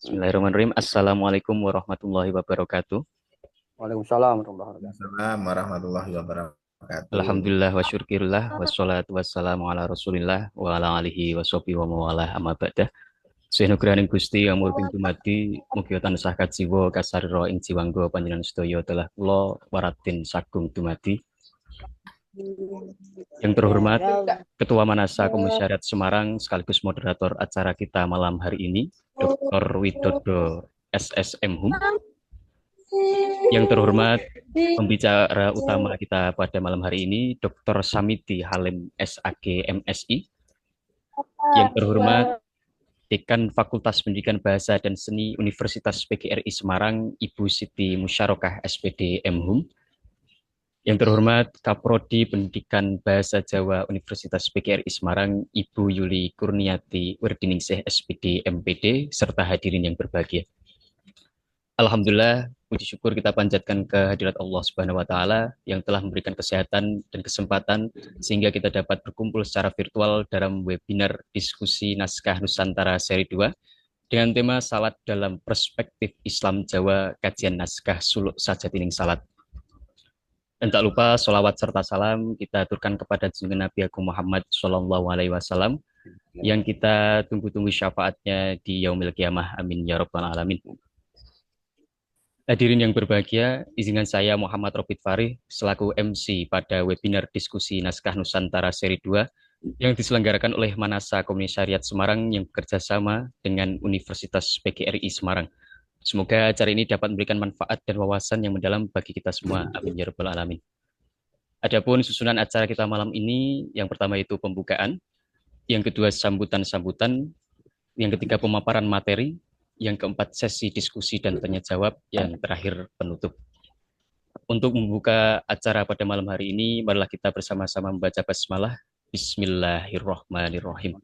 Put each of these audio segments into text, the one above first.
Bismillahirrahmanirrahim. Assalamualaikum warahmatullahi wabarakatuh. Waalaikumsalam warahmatullahi wabarakatuh. Waalaikumsalam warahmatullahi wabarakatuh. Alhamdulillah wa syukurillah wassalatu wassalamu ala rasulillah wa ala alihi wa sahbihi wa mawalah amma ba'dah. Senugraning Gusti yang murbing dumadi mugi tansah kajiwa kasarira ing jiwangga panjenengan sedaya telah kula waratin sagung dumadi. Yang terhormat Ketua Manasa Komisariat Semarang sekaligus moderator acara kita malam hari ini, Dr. Widodo SSM Hum. Yang terhormat pembicara utama kita pada malam hari ini, Dr. Samiti Halim SAG MSI. Yang terhormat Dekan Fakultas Pendidikan Bahasa dan Seni Universitas PGRI Semarang, Ibu Siti Musyarakah SPD MHUM. Yang terhormat Kaprodi Pendidikan Bahasa Jawa Universitas PGRI Semarang, Ibu Yuli Kurniati Werdiningsih SPD MPD, serta hadirin yang berbahagia. Alhamdulillah, puji syukur kita panjatkan kehadirat Allah Subhanahu wa taala yang telah memberikan kesehatan dan kesempatan sehingga kita dapat berkumpul secara virtual dalam webinar diskusi naskah Nusantara seri 2 dengan tema salat dalam perspektif Islam Jawa, kajian naskah Suluk Sajatining Salat. Dan tak lupa sholawat serta salam kita aturkan kepada junjungan Nabi Agung Muhammad Shallallahu Alaihi Wasallam yang kita tunggu-tunggu syafaatnya di Yaumil Qiyamah. Amin ya Rabbal Alamin. Hadirin yang berbahagia, izinkan saya Muhammad Robit Farih selaku MC pada webinar diskusi naskah Nusantara seri 2 yang diselenggarakan oleh Manasa Komisariat Semarang yang bekerja sama dengan Universitas PGRI Semarang. Semoga acara ini dapat memberikan manfaat dan wawasan yang mendalam bagi kita semua. Amin ya Rabbal Alamin. Adapun susunan acara kita malam ini, yang pertama itu pembukaan, yang kedua sambutan-sambutan, yang ketiga pemaparan materi, yang keempat sesi diskusi dan tanya jawab, yang terakhir penutup. Untuk membuka acara pada malam hari ini, marilah kita bersama-sama membaca basmalah. Bismillahirrahmanirrahim.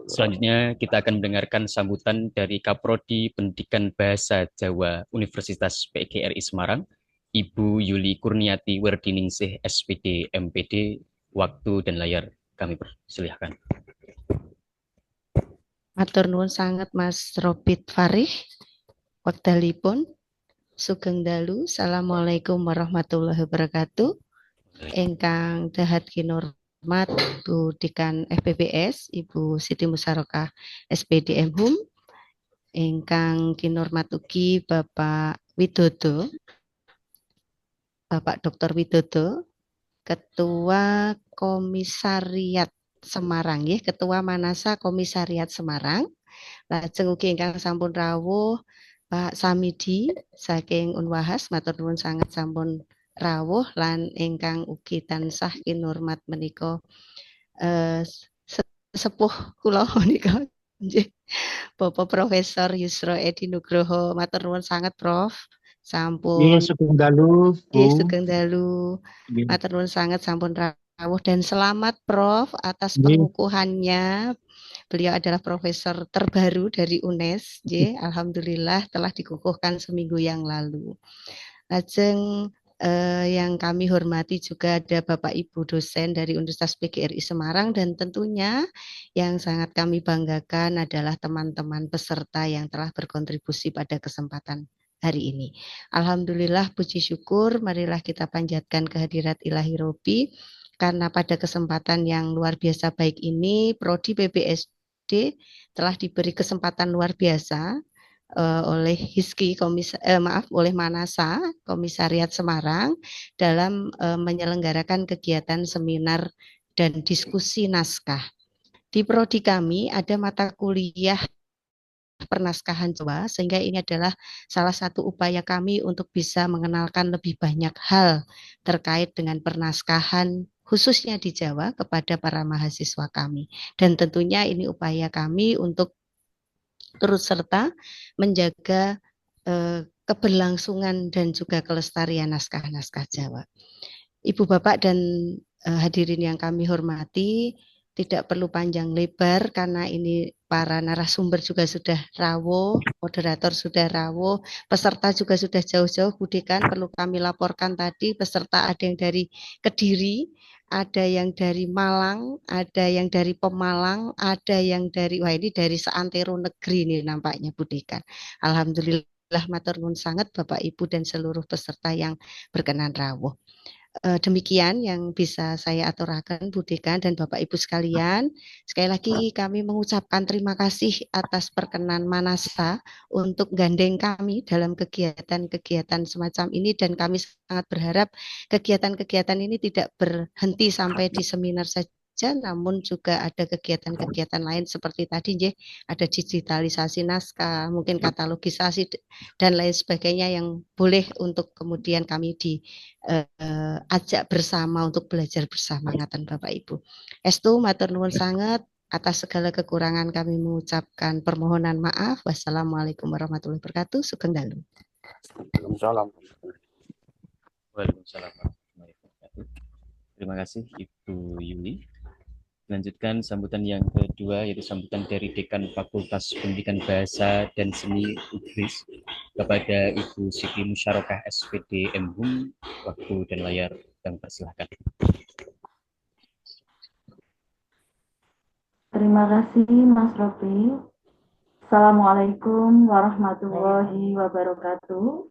Selanjutnya kita akan mendengarkan sambutan dari Kaprodi Pendidikan Bahasa Jawa Universitas PGRI Semarang, Ibu Yuli Kurniati Werdiningsih SPD MPD. Waktu dan layar kami persilahkan. Matur nuwun sangat Mas Robit Farih. Wekdalipun sugeng dalu. Assalamualaikum warahmatullahi wabarakatuh. Ingkang dahat kinurmat Bu Dekan FPBS Ibu Siti Musyarakah SPD MHUM. Ingkang kinurmat ugi Bapak Widodo, Bapak Dr. Widodo, Ketua Komisariat Semarang, ya, Ketua Manasa Komisariat Semarang. Lajeng ugi ingkang sampun rawuh Pak Samidi saking Unwahas, matur nuwun sangat sampun rawuh lan ingkang ugi tansah kinurmat menika sepuh kula menika nggih Bapak Profesor Yusro Edi Nugroho, matur nuwun sangat Prof. Sampun Sugeng dalu, Bu. sugeng dalu. Matur nuwun sangat sampun rawuh dan selamat Prof atas Nggih. pengukuhannya. Beliau adalah profesor terbaru dari UNES, alhamdulillah telah dikukuhkan seminggu yang lalu. Lajeng yang kami hormati juga ada Bapak Ibu dosen dari Universitas PGRI Semarang dan tentunya yang sangat kami banggakan adalah teman-teman peserta yang telah berkontribusi pada kesempatan hari ini. Alhamdulillah puji syukur, marilah kita panjatkan kehadirat Ilahi Robi karena pada kesempatan yang luar biasa baik ini Prodi PBSD telah diberi kesempatan luar biasa oleh HISKI oleh Manasa Komisariat Semarang dalam menyelenggarakan kegiatan seminar dan diskusi naskah. Di prodi kami ada mata kuliah pernaskahan Jawa, sehingga ini adalah salah satu upaya kami untuk bisa mengenalkan lebih banyak hal terkait dengan pernaskahan khususnya di Jawa kepada para mahasiswa kami. Dan tentunya ini upaya kami untuk turut serta menjaga keberlangsungan dan juga kelestarian naskah-naskah Jawa. Ibu Bapak dan hadirin yang kami hormati, tidak perlu panjang lebar karena ini para narasumber juga sudah rawuh, moderator sudah rawuh, peserta juga sudah jauh-jauh. Bu Dekan perlu kami laporkan tadi peserta ada yang dari Kediri, ada yang dari Malang, ada yang dari Pemalang, ada yang dari, wah ini dari seantero negeri nih nampaknya Bu Dekan. Alhamdulillah matur nuwun sangat Bapak Ibu dan seluruh peserta yang berkenan rawuh. Demikian yang bisa saya aturaken Bu Dekan dan Bapak Ibu sekalian. Sekali lagi kami mengucapkan terima kasih atas perkenan Manasa untuk gandeng kami dalam kegiatan-kegiatan semacam ini dan kami sangat berharap kegiatan-kegiatan ini tidak berhenti sampai di seminar saja, namun juga ada kegiatan-kegiatan lain seperti tadi ada digitalisasi naskah, mungkin katalogisasi dan lain sebagainya yang boleh untuk kemudian kami ajak bersama untuk belajar bersama ngaten Bapak Ibu. Estu matur nuwun sangat atas segala kekurangan kami mengucapkan permohonan maaf. Wassalamualaikum warahmatullahi wabarakatuh. Sugeng dalu. Waalaikumsalam. Waalaikumsalam warahmatullahi wabarakatuh. Terima kasih Ibu Yuli. Lanjutkan sambutan yang kedua, yaitu sambutan dari Dekan Fakultas Pendidikan Bahasa dan Seni Inggris kepada Ibu Siti Musyarakah SPD MHUM. Waktu dan layar yang persilahkan. Terima kasih Mas Robi. Assalamualaikum warahmatullahi wabarakatuh.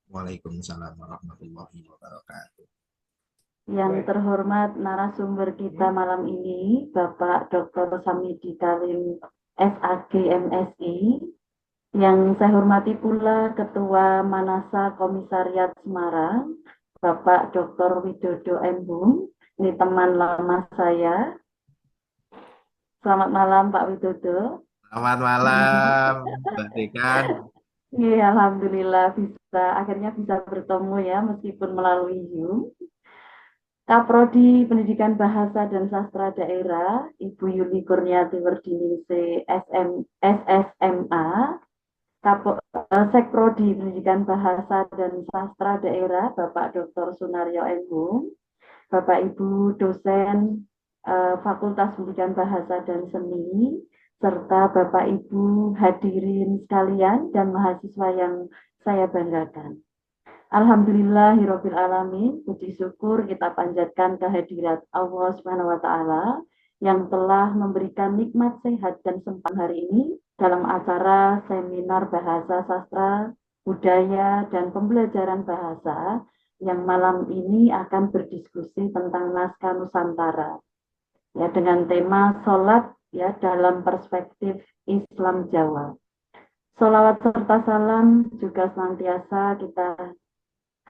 Waalaikumsalam warahmatullahi wabarakatuh. Yang terhormat narasumber kita malam ini, Bapak Dr. Samidi Kalim, SAG MSI. Yang saya hormati pula Ketua Manasa Komisariat Semarang, Bapak Dr. Widodo MHUM. Ini teman lama saya. Selamat malam Pak Widodo. Selamat malam, Mbak Dekan. Iya, alhamdulillah akhirnya bisa bertemu ya meskipun melalui Zoom. Kaprodi Pendidikan Bahasa dan Sastra Daerah, Ibu Yuli Kurniati Wardiningse SSMA, Sekprodi Pendidikan Bahasa dan Sastra Daerah, Bapak Dr. Sunaryo MHUM, Bapak Ibu dosen Fakultas Pendidikan Bahasa dan Seni, serta Bapak Ibu hadirin sekalian dan mahasiswa yang saya banggakan. Alhamdulillahirabbil alamin, puji syukur kita panjatkan kehadirat Allah Subhanahu wa taala yang telah memberikan nikmat sehat dan sempat hari ini dalam acara seminar bahasa sastra, budaya dan pembelajaran bahasa yang malam ini akan berdiskusi tentang naskah Nusantara. Ya, dengan tema sholat ya dalam perspektif Islam Jawa. Sholawat serta salam juga senantiasa kita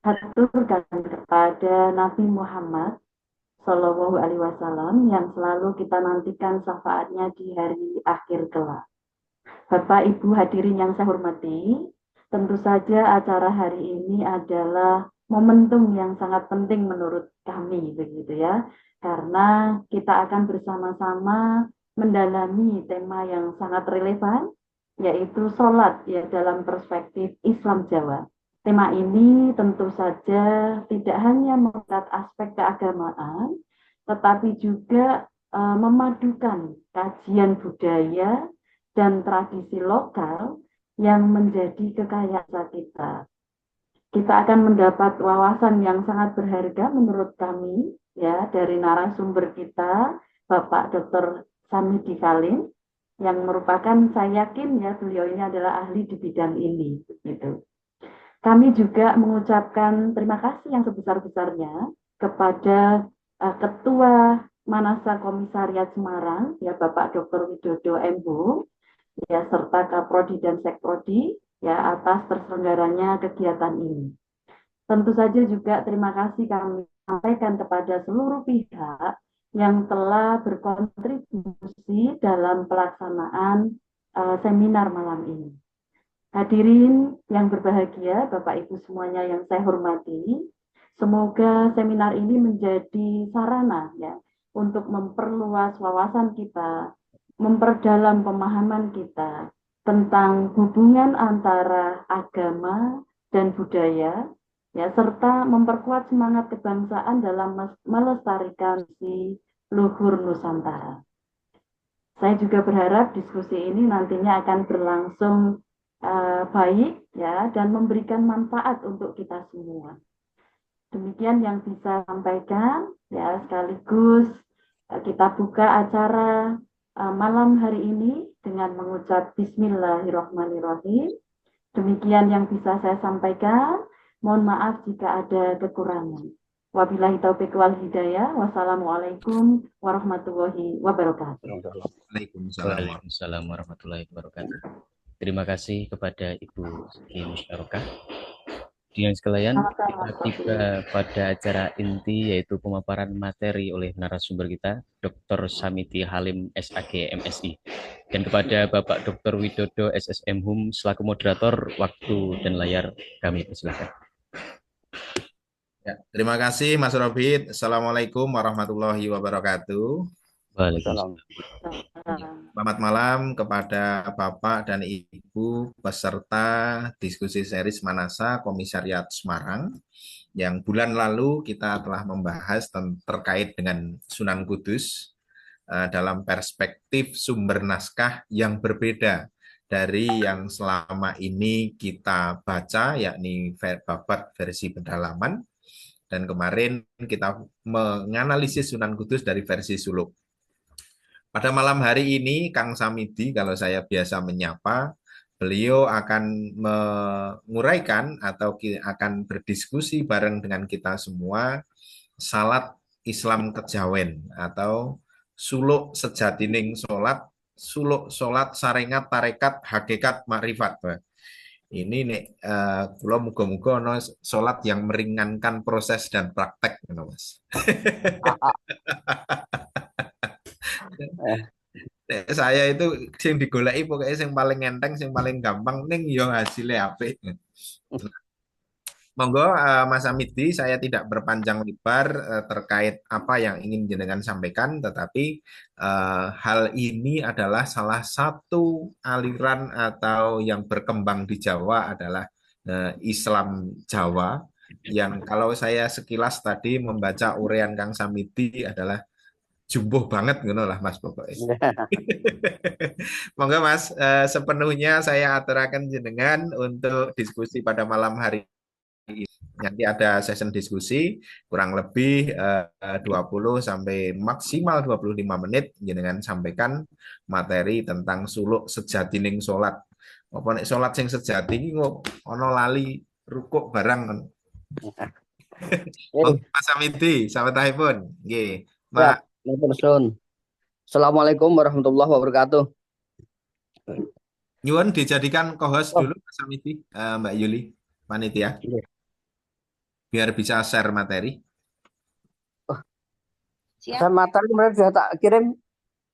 haturkan kepada Nabi Muhammad Shallallahu Alaihi Wasallam yang selalu kita nantikan syafaatnya di hari akhir kelak. Bapak Ibu hadirin yang saya hormati, tentu saja acara hari ini adalah momentum yang sangat penting menurut kami, begitu ya, karena kita akan bersama-sama mendalami tema yang sangat relevan, yaitu sholat ya dalam perspektif Islam Jawa. Tema ini tentu saja tidak hanya mengangkat aspek keagamaan, tetapi juga memadukan kajian budaya dan tradisi lokal yang menjadi kekayaan kita. Kita akan mendapat wawasan yang sangat berharga menurut kami ya dari narasumber kita, Bapak Dr. Samidi Kalim, yang merupakan saya yakin ya beliau ini adalah ahli di bidang ini, gitu. Kami juga mengucapkan terima kasih yang sebesar-besarnya kepada Ketua Manasa Komisariat Semarang, ya Bapak Dr. Widodo MHUM, ya serta Kaprodi dan Sekprodi, ya atas terselenggaranya kegiatan ini. Tentu saja juga terima kasih kami sampaikan kepada seluruh pihak yang telah berkontribusi dalam pelaksanaan seminar malam ini. Hadirin yang berbahagia, Bapak Ibu semuanya yang saya hormati, semoga seminar ini menjadi sarana ya untuk memperluas wawasan kita, memperdalam pemahaman kita tentang hubungan antara agama dan budaya, ya serta memperkuat semangat kebangsaan dalam melestarikan si luhur Nusantara. Saya juga berharap diskusi ini nantinya akan berlangsung baik ya dan memberikan manfaat untuk kita semua. Demikian yang bisa sampaikan ya, sekaligus kita buka acara malam hari ini dengan mengucap Bismillahirrahmanirrahim. Demikian yang bisa saya sampaikan. Mohon maaf jika ada kekurangan. Wabillahi taufiq wal hidayah. Wassalamualaikum warahmatullahi wabarakatuh. Waalaikumsalam. Waalaikumsalam warahmatullahi wabarakatuh. Terima kasih kepada Ibu Siti Musyarakah. Dengan sekalian, kita tiba pada acara inti yaitu pemaparan materi oleh narasumber kita, Dr. Samiti Halim, SAG, MSI. Dan kepada Bapak Dr. Widodo, SSM HUM, selaku moderator, waktu dan layar kami persilakan. Ya, terima kasih Mas Robit. Assalamualaikum warahmatullahi wabarakatuh. Waalaikumsalam. Selamat malam kepada Bapak dan Ibu peserta diskusi series Manasa Komisariat Semarang yang bulan lalu kita telah membahas terkait dengan Sunan Kudus dalam perspektif sumber naskah yang berbeda dari yang selama ini kita baca, yakni babat versi pedalaman, dan kemarin kita menganalisis Sunan Kudus dari versi suluk. Pada malam hari ini, Kang Samidi, kalau saya biasa menyapa, beliau akan menguraikan atau akan berdiskusi bareng dengan kita semua salat Islam Kejawen atau suluk sejatining solat, suluk solat sarengat tarekat hakikat makrifat. Ini nih, kula muga-muga ono solat yang meringankan proses dan praktek, Mas. Saya itu yang digoleki pokoknya yang paling enteng, yang paling gampang ning yo hasilnya apik. Monggo Mas Amidi, saya tidak berpanjang lebar terkait apa yang ingin jenengan sampaikan, tetapi hal ini adalah salah satu aliran atau yang berkembang di Jawa adalah Islam Jawa, yang kalau saya sekilas tadi membaca uraian Kang Samidi adalah jumbuh banget gitu lah Mas pokoknya. Monggo Mas, sepenuhnya saya aturakan jenengan untuk diskusi pada malam hari ini. Nanti ada session diskusi kurang lebih 20 sampai maksimal 25 menit jenengan sampaikan materi tentang suluk sejatining salat. Apa nek salat sing sejati iki kok ana lali rukuk barang. Mas Amidi, sawetahipun. Nggih. Mak Assalamualaikum warahmatullahi wabarakatuh. Nyuwun dijadikan co-host dulu Mas Amidi, Mbak Yuli, panitia. Biar bisa share materi. Saya materi kemarin sudah tak kirim.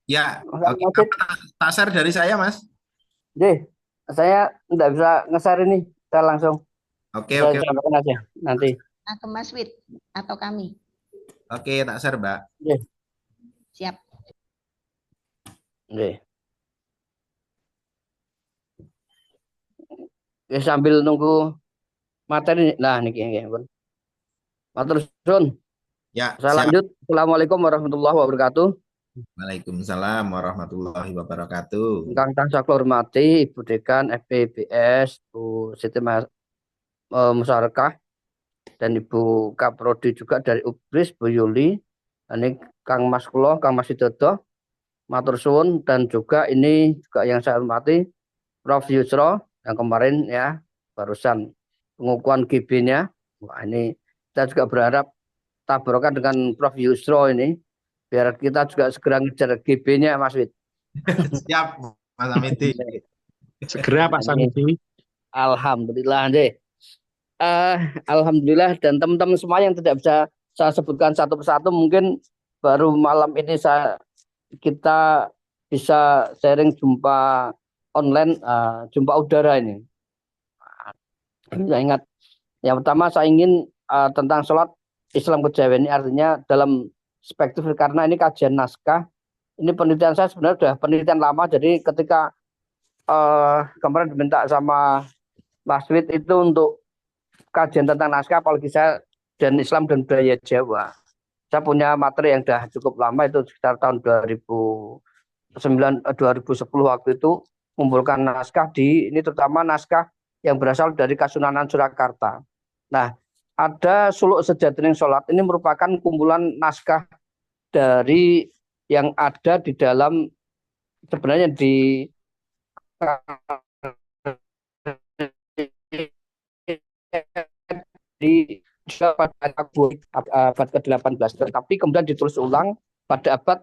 Ya, oke. Tak share dari saya, Mas. Saya tidak bisa nge-share ini. Saya langsung. Oke. Aja nanti. Atau Mas Wid atau kami. Oke, tak share, Mbak. Siap. Sambil nunggu materi. Nah, niki pun. Matur suwun. Ya, saya lanjut. Assalamualaikum warahmatullahi wabarakatuh. Waalaikumsalam warahmatullahi wabarakatuh. Kang tansah kula hormati Ibu Dekan FPBS, Bu Siti Musyarakah, dan Ibu Kaprodi juga dari UBRIS, Bu Yuli. Ini Kang Mas kula, Kang Mas Widodo, matur suwun, dan juga ini juga yang saya hormati Prof Yusro yang kemarin ya barusan pengukuhan GB-nya. Wah, ini kita juga berharap tabrakan dengan Prof Yusro ini biar kita juga segera ngejar GB-nya Mas Wid. Siap Mas Amidi. Segera Pak Samidi. Alhamdulillah deh. Alhamdulillah, dan teman-teman semua yang tidak bisa saya sebutkan satu persatu, mungkin baru malam ini kita bisa sharing jumpa online, jumpa udara ini. Saya ingat yang pertama saya ingin tentang sholat Islam Kejawen ini, artinya dalam perspektif, karena ini kajian naskah. Ini penelitian saya sebenarnya sudah penelitian lama, jadi ketika kemarin diminta sama Mas Wid itu untuk kajian tentang naskah, apalagi saya dan Islam dan budaya Jawa. Saya punya materi yang sudah cukup lama, itu sekitar tahun 2010 waktu itu, mengumpulkan naskah ini terutama naskah yang berasal dari Kasunanan Surakarta. Nah, ada Suluk Sejatining Sholat. Ini merupakan kumpulan naskah dari yang ada di dalam, sebenarnya di pada abad ke-18, tetapi kemudian ditulis ulang pada abad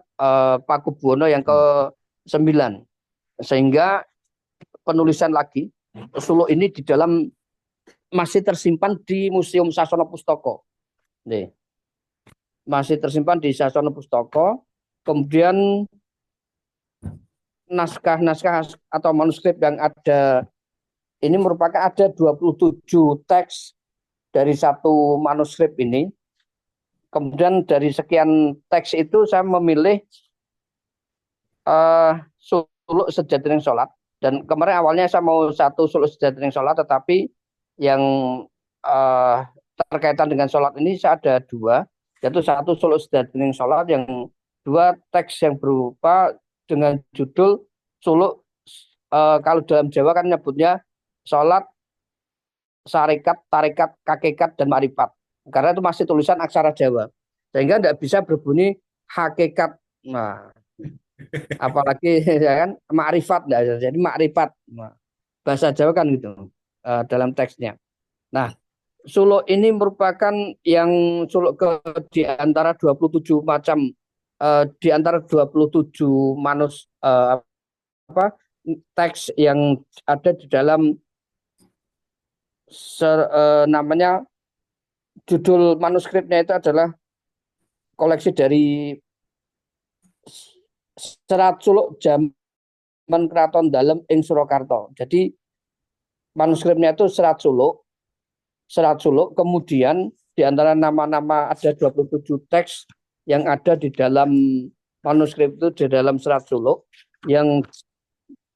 Pakubuwono yang ke-9, sehingga penulisan lagi Suluk ini di dalam masih tersimpan di Museum Sasono Pustaka. Nih, masih tersimpan di Sasono Pustaka. Kemudian naskah-naskah atau manuskrip yang ada ini merupakan ada 27 teks dari satu manuskrip ini. Kemudian dari sekian teks itu saya memilih Suluk Sejatining Sholat. Dan kemarin awalnya saya mau satu Suluk Sejatining Sholat, tetapi yang terkaitan dengan sholat ini saya ada dua, yaitu satu Suluk Sejatining Sholat, yang dua teks yang berupa dengan judul Suluk, kalau dalam Jawa kan nyebutnya sholat, sarekat, tarekat, kakekat, dan marifat. Karena itu masih tulisan aksara Jawa, sehingga tidak bisa berbunyi hakikat. Nah, apalagi ya kan makrifat, jadi makrifat. Nah, bahasa Jawa kan gitu dalam teksnya. Nah, suluk ini merupakan yang suluk di antara 27 macam, di antara 27 teks yang ada di dalam namanya, judul manuskripnya itu adalah koleksi dari Serat Suluk Jaman Kraton Dalem ing Surakarta. Jadi manuskripnya itu Serat Suluk, kemudian di antara nama-nama ada 27 teks yang ada di dalam manuskrip itu, di dalam Serat Suluk, yang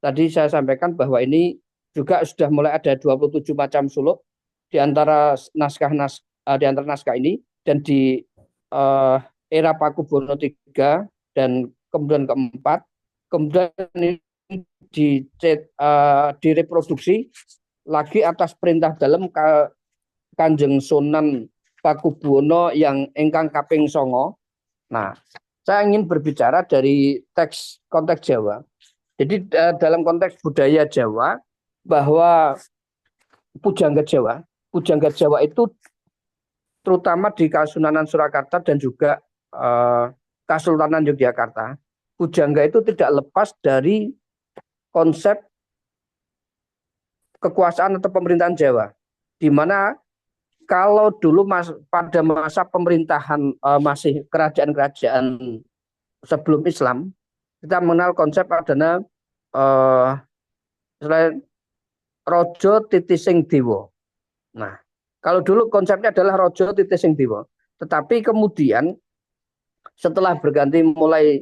tadi saya sampaikan bahwa ini juga sudah mulai ada 27 macam suluk di antara naskah ini, dan di era Pakubuwono III dan kemudian keempat, kemudian ini direproduksi lagi atas perintah dalam Kanjeng Sunan Pakubuwono yang ingkang kaping 9. Nah, saya ingin berbicara dari konteks Jawa. Jadi dalam konteks budaya Jawa, bahwa pujangga Jawa itu terutama di Kasunanan Surakarta dan juga Kasultanan Yogyakarta, pujangga itu tidak lepas dari konsep kekuasaan atau pemerintahan Jawa, di mana kalau dulu pada masa pemerintahan masih kerajaan-kerajaan sebelum Islam, kita mengenal konsep adanya selain Rojo Titising Dewa. Nah, kalau dulu konsepnya adalah Rojo Titising Dewa, tetapi kemudian setelah berganti mulai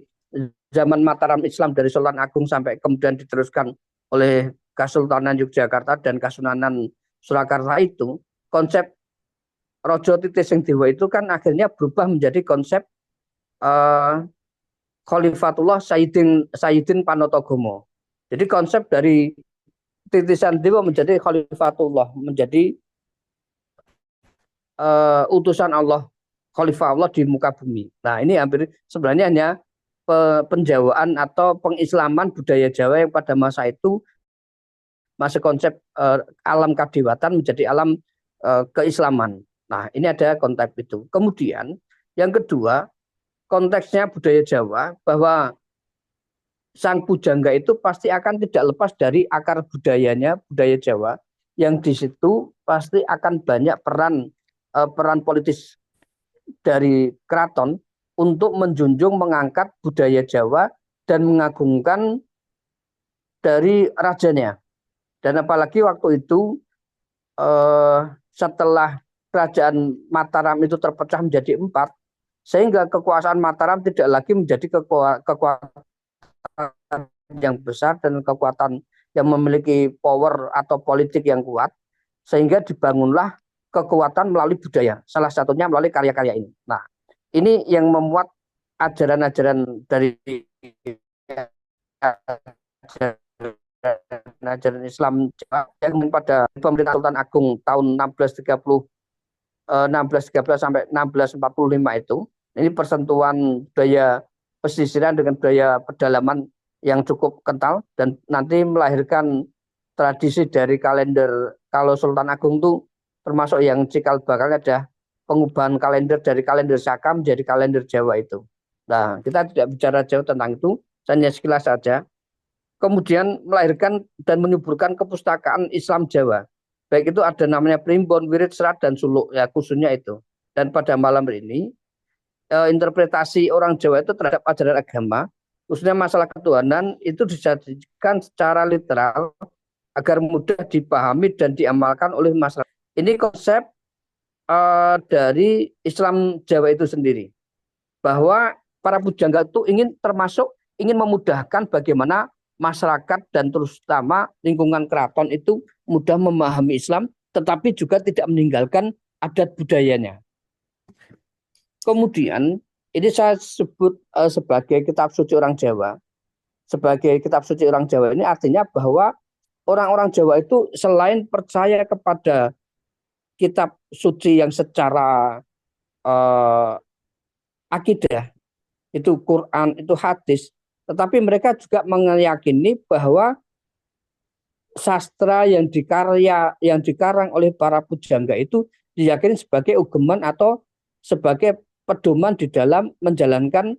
zaman Mataram Islam dari Sultan Agung sampai kemudian diteruskan oleh Kasultanan Yogyakarta dan Kasunanan Surakarta, itu konsep Rojo Titising Dewa itu kan akhirnya berubah menjadi konsep Khalifatullah Sayyidin Panotogomo. Jadi konsep dari titisan dewa menjadi Khalifatullah, menjadi utusan Allah, Khalifah Allah di muka bumi. Nah, ini hampir sebenarnya hanya penjawaan atau pengislaman budaya Jawa yang pada masa itu masih konsep alam kadewatan menjadi alam keislaman. Nah, ini ada konteks itu. Kemudian yang kedua, konteksnya budaya Jawa, bahwa sang pujangga itu pasti akan tidak lepas dari akar budayanya, budaya Jawa, yang di situ pasti akan banyak peran politis dari keraton untuk menjunjung, mengangkat budaya Jawa dan mengagungkan dari rajanya. Dan apalagi waktu itu setelah kerajaan Mataram itu terpecah menjadi 4, sehingga kekuasaan Mataram tidak lagi menjadi kekuatan yang besar dan kekuatan yang memiliki power atau politik yang kuat, sehingga dibangunlah kekuatan melalui budaya, salah satunya melalui karya-karya ini. Nah, ini yang memuat ajaran-ajaran dari ajaran Islam yang pada pemerintahan Sultan Agung tahun 1630 1613 sampai 1645 itu. Ini persentuhan budaya pesisiran dengan budaya pedalaman yang cukup kental dan nanti melahirkan tradisi dari kalender. Kalau Sultan Agung itu termasuk yang cikal bakal ada pengubahan kalender dari kalender Saka menjadi kalender Jawa itu. Nah, kita tidak bicara jauh tentang itu, hanya sekilas saja. Kemudian melahirkan dan menyuburkan kepustakaan Islam Jawa. Baik itu ada namanya Primbon, Wirid, Serat, dan Suluk, ya khususnya itu. Dan pada malam ini, interpretasi orang Jawa itu terhadap ajaran agama, khususnya masalah ketuhanan, itu dijadikan secara literal agar mudah dipahami dan diamalkan oleh masyarakat. Ini konsep dari Islam Jawa itu sendiri, bahwa para pujangga itu ingin memudahkan bagaimana masyarakat dan terutama lingkungan keraton itu mudah memahami Islam, tetapi juga tidak meninggalkan adat budayanya. Kemudian ini saya sebut sebagai kitab suci orang Jawa. Sebagai kitab suci orang Jawa ini artinya bahwa orang-orang Jawa itu selain percaya kepada kitab suci yang secara akidah, itu Quran, itu hadis, tetapi mereka juga meyakini bahwa sastra yang dikarang oleh para pujangga itu diyakini sebagai ugeman atau sebagai pedoman di dalam menjalankan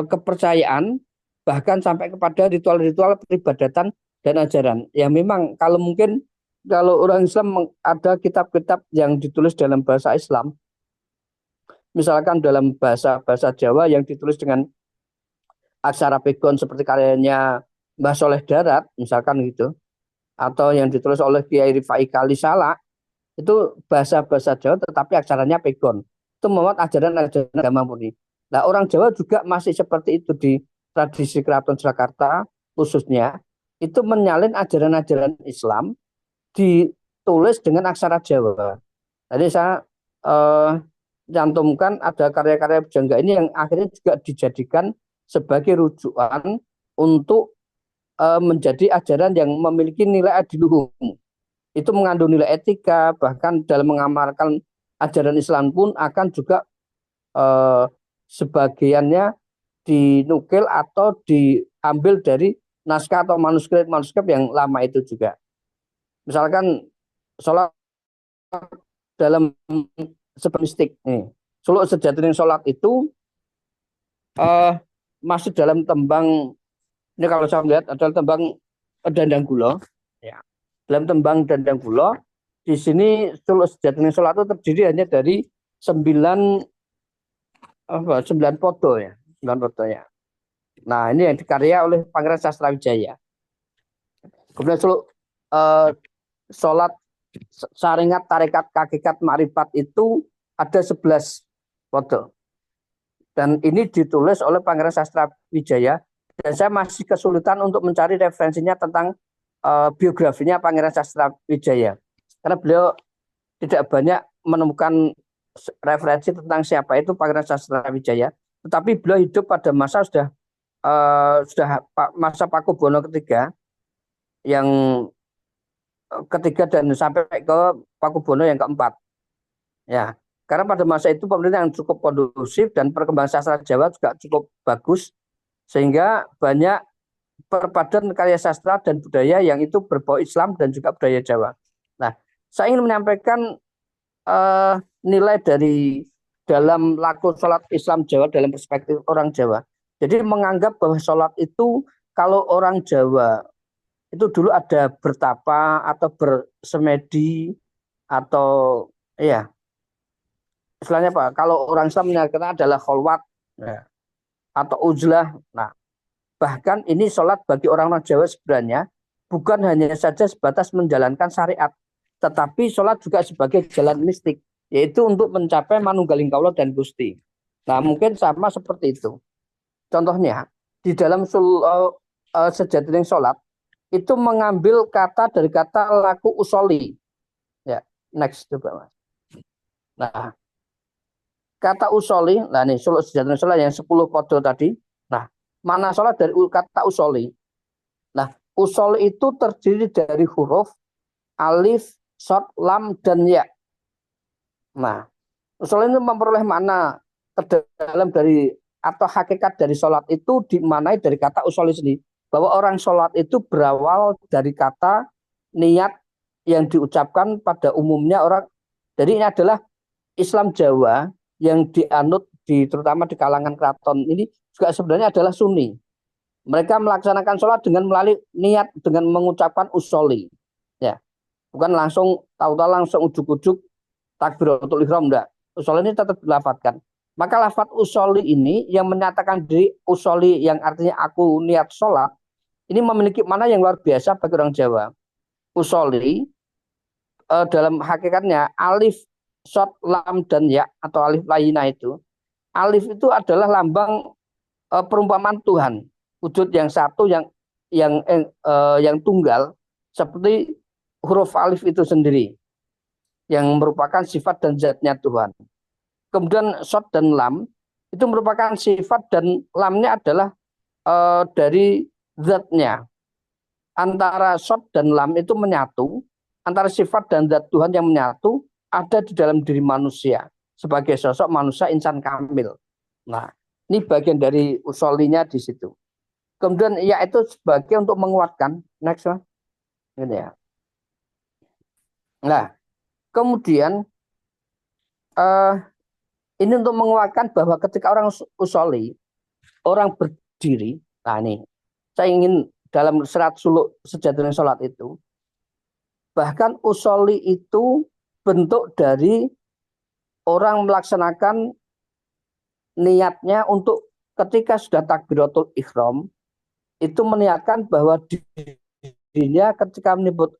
kepercayaan, bahkan sampai kepada ritual-ritual peribadatan dan ajaran. Ya memang kalau mungkin kalau orang Islam ada kitab-kitab yang ditulis dalam bahasa Islam, misalkan dalam bahasa Jawa yang ditulis dengan aksara pegon seperti karyanya Mbah Soleh Darat, misalkan gitu, atau yang ditulis oleh Kiai Rifai Kalisala, itu bahasa Jawa tetapi aksaranya pegon. Itu memuat ajaran-ajaran agama murni. Nah, orang Jawa juga masih seperti itu di tradisi Keraton Surakarta khususnya, itu menyalin ajaran-ajaran Islam ditulis dengan aksara Jawa. Jadi saya cantumkan ada karya-karya pujangga ini yang akhirnya juga dijadikan sebagai rujukan untuk menjadi ajaran yang memiliki nilai adiluhum. Itu mengandung nilai etika, bahkan dalam mengamalkan ajaran Islam pun akan juga sebagiannya dinukil atau diambil dari naskah atau manuskrip yang lama itu juga. Misalkan sholat dalam sepenistik nih, Suluk Sejatining Sholat itu masih dalam tembang, ini kalau saya melihat adalah tembang Dandang Gulo. Ya. Dalam tembang Dandang Gulo, di sini Suluk Sejatining Sholat itu terdiri hanya dari 9 podo ya, 9 podo ya. Nah, ini yang dikarya oleh Pangeran Sasrawijaya. Kemudian Suluk sholat Saringat, Tarekat, Hakikat, Makrifat itu ada 11 podo. Dan ini ditulis oleh Pangeran Sasrawijaya. Dan saya masih kesulitan untuk mencari referensinya tentang biografinya Pangeran Sasrawijaya. Karena beliau tidak banyak menemukan referensi tentang siapa itu Pangeran Sasrawijaya. Tetapi beliau hidup pada masa sudah masa Pakubono ketiga, yang ketiga dan sampai ke Pakubono yang keempat. Ya, karena pada masa itu pemerintahan yang cukup kondusif dan perkembangan sastra Jawa juga cukup bagus, sehingga banyak perpaduan karya sastra dan budaya yang itu berbau Islam dan juga budaya Jawa. Nah, saya ingin menyampaikan nilai dari dalam laku sholat Islam Jawa dalam perspektif orang Jawa. Jadi menganggap bahwa sholat itu kalau orang Jawa itu dulu ada bertapa atau bersemedi atau ya istilahnya apa? Kalau orang Islam menyatakan adalah kholwat ya, atau uzlah. Nah, bahkan ini sholat bagi orang-orang Jawa sebenarnya bukan hanya saja sebatas menjalankan syariat, tetapi sholat juga sebagai jalan mistik, yaitu untuk mencapai manunggaling kaula dan Gusti. Nah, mungkin sama seperti itu. Contohnya di dalam Sejatining Sholat itu mengambil kata dari kata laku usoli. Ya, next coba Mas. Nah, kata usoli, nah nih Sejatining Sholat yang 10 podo tadi. Nah, mana sholat dari kata usoli? Nah, usoli itu terdiri dari huruf alif, shad, lam, dan ya. Nah, usul ini memperoleh makna terdalam dari atau hakikat dari sholat itu dimaknai dari kata usul sendiri. Bahwa orang sholat itu berawal dari kata niat yang diucapkan pada umumnya orang. Jadi ini adalah Islam Jawa yang dianut terutama di kalangan keraton ini juga sebenarnya adalah Sunni. Mereka melaksanakan sholat dengan melalui niat dengan mengucapkan usoli. Ya, bukan langsung tahu-tahu langsung ujuk-ujuk takbiratul ihram, enggak. Usoli ini tetap dilafadzkan. Maka lafadz usoli ini yang menyatakan diri usoli yang artinya aku niat sholat ini memiliki makna yang luar biasa bagi orang Jawa. Usoli dalam hakikatnya alif, shot, lam dan ya atau alif layina itu. Alif itu adalah lambang perumpamaan Tuhan, wujud yang satu yang tunggal seperti huruf alif itu sendiri yang merupakan sifat dan zatnya Tuhan. Kemudian shot dan lam itu merupakan sifat dan lamnya adalah dari zatnya. Antara shot dan lam itu menyatu, antara sifat dan zat Tuhan yang menyatu ada di dalam diri manusia sebagai sosok manusia insan kamil. Nah, ini bagian dari usolinya di situ. Kemudian ya itu sebagai untuk menguatkan. Next one. Gitu ya. Nah, kemudian ini untuk menguatkan bahwa ketika orang usoli, orang berdiri. Nah ini, saya ingin dalam serat suluk sejatinya sholat itu, bahkan usoli itu bentuk dari orang melaksanakan niatnya untuk ketika sudah takbiratul ihram itu meniatkan bahwa dirinya ketika menyebut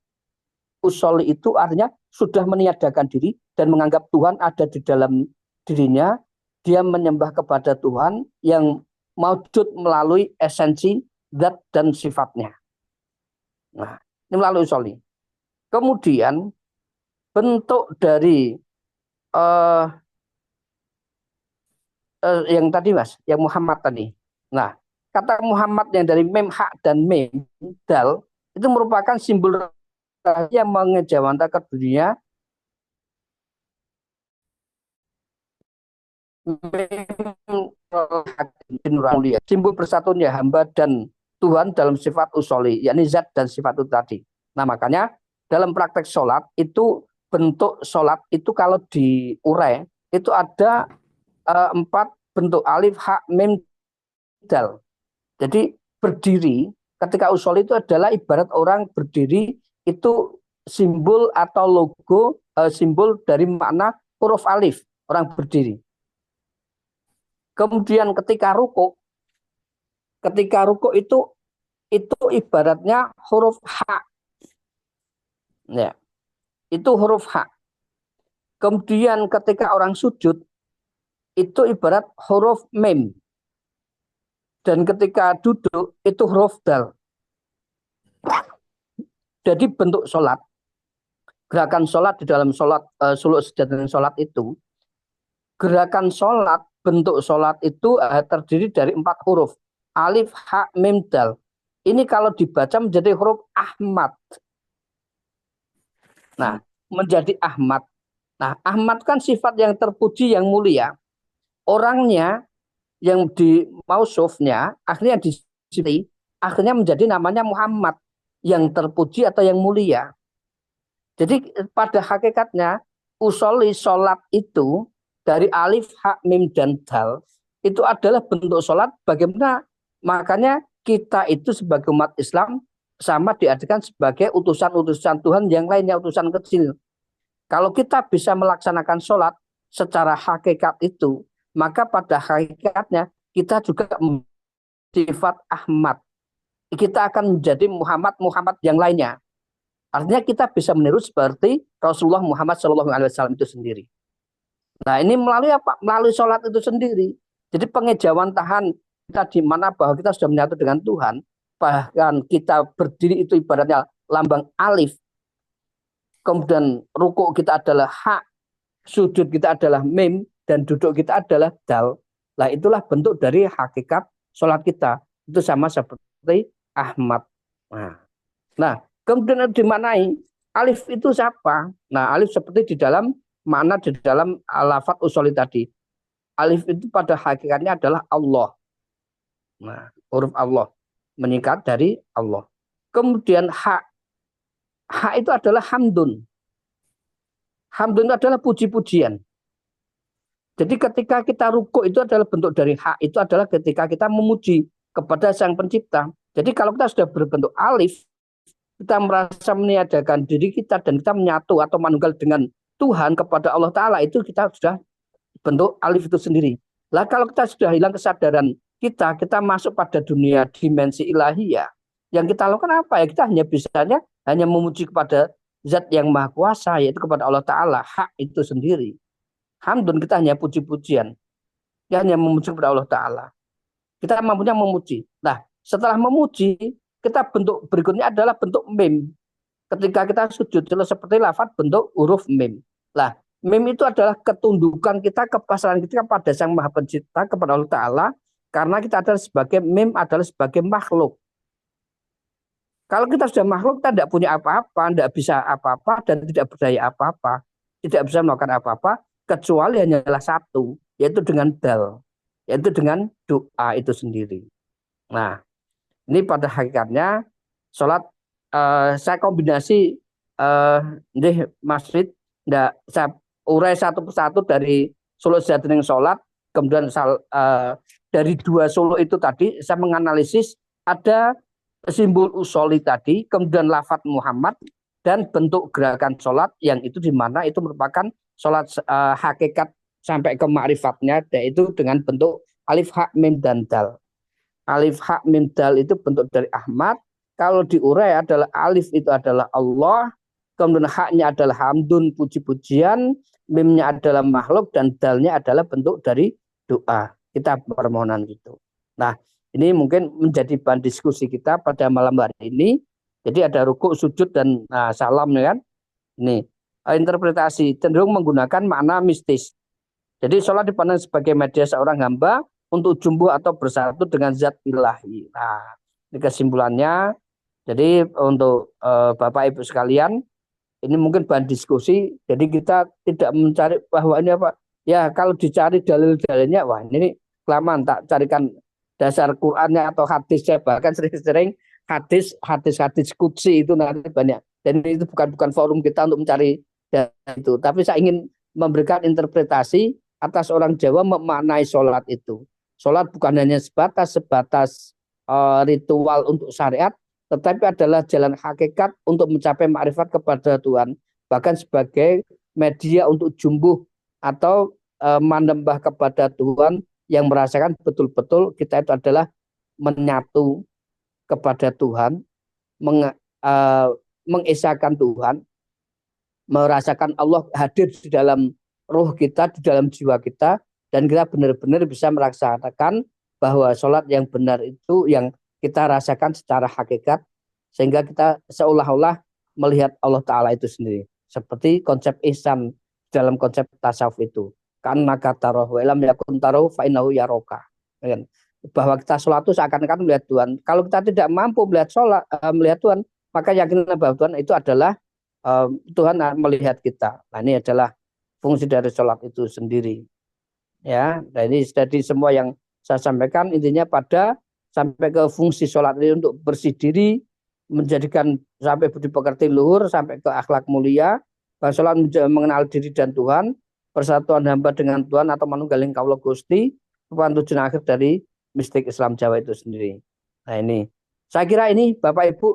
usoli itu artinya sudah meniadakan diri dan menganggap Tuhan ada di dalam dirinya. Dia menyembah kepada Tuhan yang maujud melalui esensi zat dan sifatnya. Nah, ini melalui usoli. Kemudian bentuk dari yang tadi Mas, yang Muhammad tadi. Nah, kata Muhammad yang dari mem hak dan mem dal itu merupakan simbol yang mengejawantakan dunia. Simbol bersatunya hamba dan Tuhan dalam sifat usoli, yakni zat dan sifat itu tadi. Nah, makanya dalam praktek sholat itu bentuk sholat itu kalau diurai itu ada 4 bentuk alif, hak, mim, dal. Jadi berdiri ketika usoli itu adalah ibarat orang berdiri itu simbol atau logo simbol dari makna huruf alif orang berdiri. Kemudian ketika ruku itu ibaratnya huruf hak. Ya, itu huruf hak. Kemudian ketika orang sujud itu ibarat huruf mim. Dan ketika duduk itu huruf dal. Jadi bentuk sholat, gerakan sholat di dalam sholat suluk sejatinya sholat itu, gerakan sholat, bentuk sholat itu terdiri dari 4 huruf. Alif, ha, mim, dal. Ini kalau dibaca menjadi huruf Ahmad. Nah, menjadi Ahmad. Nah, Ahmad kan sifat yang terpuji, yang mulia. Orangnya yang di mausufnya, akhirnya di sini, akhirnya menjadi namanya Muhammad. Yang terpuji atau yang mulia. Jadi pada hakikatnya, usoli sholat itu, dari alif, hak, mim, dan dal itu adalah bentuk sholat. Bagaimana makanya kita itu sebagai umat Islam sama diartikan sebagai utusan-utusan Tuhan yang lainnya, utusan kecil. Kalau kita bisa melaksanakan sholat secara hakikat itu, maka pada hakikatnya kita juga sifat Ahmad. Kita akan menjadi Muhammad yang lainnya. Artinya kita bisa meniru seperti Rasulullah Muhammad SAW itu sendiri. Nah, ini melalui apa? Melalui sholat itu sendiri. Jadi pengejawantahan kita di mana bahwa kita sudah menyatu dengan Tuhan. Bahkan kita berdiri itu ibaratnya lambang alif. Kemudian ruku kita adalah hak. Sujud kita adalah mim. Dan duduk kita adalah dal. Nah, itulah bentuk dari hakikat sholat kita. Itu sama seperti Ahmad. Nah, kemudian dimanai alif itu siapa? Nah, alif seperti di dalam makna di dalam lafadz usoli tadi. Alif itu pada hakikatnya adalah Allah. Nah, huruf Allah menyingkat dari Allah. Kemudian ha itu adalah hamdun. Hamdun itu adalah puji-pujian. Jadi ketika kita rukuk itu adalah bentuk dari hak, itu adalah ketika kita memuji kepada Sang Pencipta. Jadi kalau kita sudah berbentuk alif, kita merasa meniadakan diri kita dan kita menyatu atau manunggal dengan Tuhan kepada Allah Ta'ala, itu kita sudah bentuk alif itu sendiri. Lah kalau kita sudah hilang kesadaran kita masuk pada dunia dimensi ilahiyah, yang kita lakukan apa ya? Kita hanya memuji kepada Zat yang Maha Kuasa, yaitu kepada Allah Ta'ala, hak itu sendiri. Hamdun, kita hanya puji-pujian. Kita hanya memuji kepada Allah Ta'ala. Kita mampunya memuji. Nah, setelah memuji, kita bentuk berikutnya adalah bentuk mim. Ketika kita sujud, seperti lafaz bentuk huruf mim. Nah, mim itu adalah ketundukan kita, kepasrahan kita kepada Sang Maha Pencipta, kepada Allah Ta'ala, karena kita adalah sebagai mim, adalah sebagai makhluk. Kalau kita sudah makhluk, kita tidak punya apa-apa, tidak bisa apa-apa, dan tidak berdaya apa-apa. Tidak bisa melakukan apa-apa, kecuali hanyalah satu, yaitu dengan dal, yaitu dengan doa itu sendiri. Nah, ini pada hakikatnya sholat saya kombinasi Mas Rid, saya urai satu persatu dari suluk sejahtering sholat, kemudian dari dua suluk itu tadi saya menganalisis ada simbol usoli tadi, kemudian lafadz Muhammad, dan bentuk gerakan sholat yang itu di mana itu merupakan sholat hakikat sampai ke ma'rifatnya, yaitu dengan bentuk alif hak mim dan dal. Alif hak mim dal itu bentuk dari Ahmad. Kalau diurai adalah alif itu adalah Allah, kemudian haknya adalah hamdun, puji-pujian, mimnya adalah makhluk, dan dalnya adalah bentuk dari doa. Kita permohonan gitu. Nah, ini mungkin menjadi bahan diskusi kita pada malam hari ini. Jadi ada rukuk, sujud, dan salam ya kan. Ini interpretasi cenderung menggunakan makna mistis. Jadi sholat dipandang sebagai media seorang hamba untuk jumbuh atau bersatu dengan zat ilahi. Nah, ini kesimpulannya. Jadi untuk Bapak Ibu sekalian, ini mungkin bahan diskusi. Jadi kita tidak mencari bahwa ini apa. Ya kalau dicari dalil-dalilnya, wah ini kelamaan, tak carikan dasar Qur'annya atau hadisnya, bahkan sering-sering hadis qudsi itu nanti banyak. Dan itu bukan forum kita untuk mencari itu. Tapi saya ingin memberikan interpretasi atas orang Jawa memaknai sholat itu. Sholat bukan hanya sebatas ritual untuk syariat, tetapi adalah jalan hakikat untuk mencapai makrifat kepada Tuhan. Bahkan sebagai media untuk jumbuh atau menambah kepada Tuhan, yang merasakan betul-betul kita itu adalah menyatu kepada Tuhan, mengesahkan Tuhan, merasakan Allah hadir di dalam roh kita, di dalam jiwa kita, dan kita benar-benar bisa merasakan bahwa sholat yang benar itu yang kita rasakan secara hakikat, sehingga kita seolah-olah melihat Allah Ta'ala itu sendiri. Seperti konsep ihsan dalam konsep tasawuf itu. Karena kata roh walam yakun taruh fa'inahu yaroka. Bahwa kita sholat itu seakan-akan melihat Tuhan. Kalau kita tidak mampu melihat Tuhan, maka yakinlah bahwa Tuhan itu adalah Tuhan melihat kita. Nah, ini adalah fungsi dari sholat itu sendiri. Ya, nah ini jadi semua yang saya sampaikan intinya pada sampai ke fungsi sholat ini untuk bersih diri, menjadikan sampai budi pekerti luhur, sampai ke akhlak mulia, bahwa sholat mengenal diri dan Tuhan, persatuan hamba dengan Tuhan atau manunggaling kaula Gusti, merupakan tujuan akhir dari mistik Islam Jawa itu sendiri. Nah ini, saya kira ini Bapak Ibu,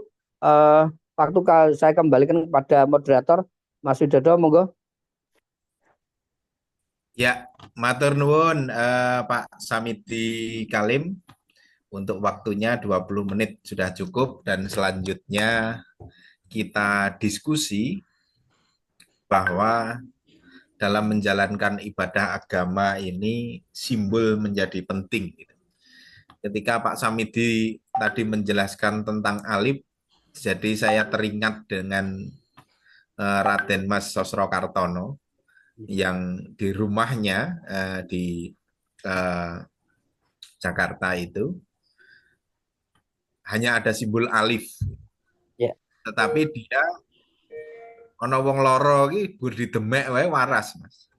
waktu saya kembalikan kepada moderator, Mas Widodo, monggo. Ya, matur nuwun Pak Samidi Kalim, untuk waktunya 20 menit sudah cukup, dan selanjutnya kita diskusi bahwa dalam menjalankan ibadah agama ini simbol menjadi penting. Ketika Pak Samidi tadi menjelaskan tentang alif, jadi saya teringat dengan Raden Mas Sosrokartono yang di rumahnya di Jakarta itu hanya ada simbol alif, tetapi dia ana wong loro iki gur didemek wae waras, Mas.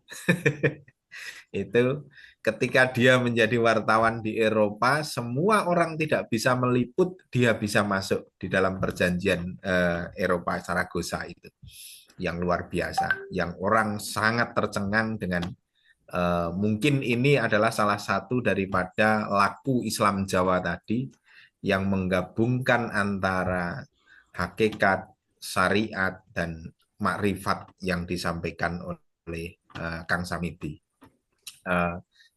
Itu ketika dia menjadi wartawan di Eropa, semua orang tidak bisa meliput, dia bisa masuk di dalam perjanjian Eropa Saragossa itu. Yang luar biasa, yang orang sangat tercengang dengan mungkin ini adalah salah satu daripada laku Islam Jawa tadi yang menggabungkan antara hakikat, syariat, dan makrifat yang disampaikan oleh Kang Samidi.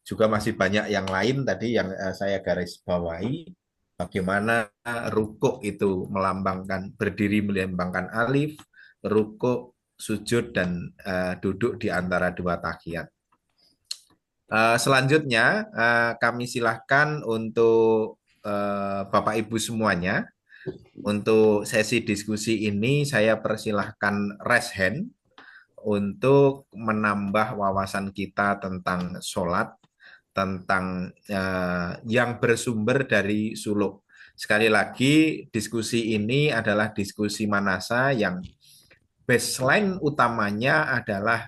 Juga masih banyak yang lain tadi yang saya garis bawahi, bagaimana rukuk itu melambangkan, berdiri melambangkan alif, rukuk, sujud, dan duduk di antara dua tahiyat. Selanjutnya kami silahkan untuk Bapak Ibu semuanya. Untuk sesi diskusi ini saya persilahkan raise hand untuk menambah wawasan kita tentang sholat, tentang yang bersumber dari suluk. Sekali lagi, diskusi ini adalah diskusi manasa yang baseline utamanya adalah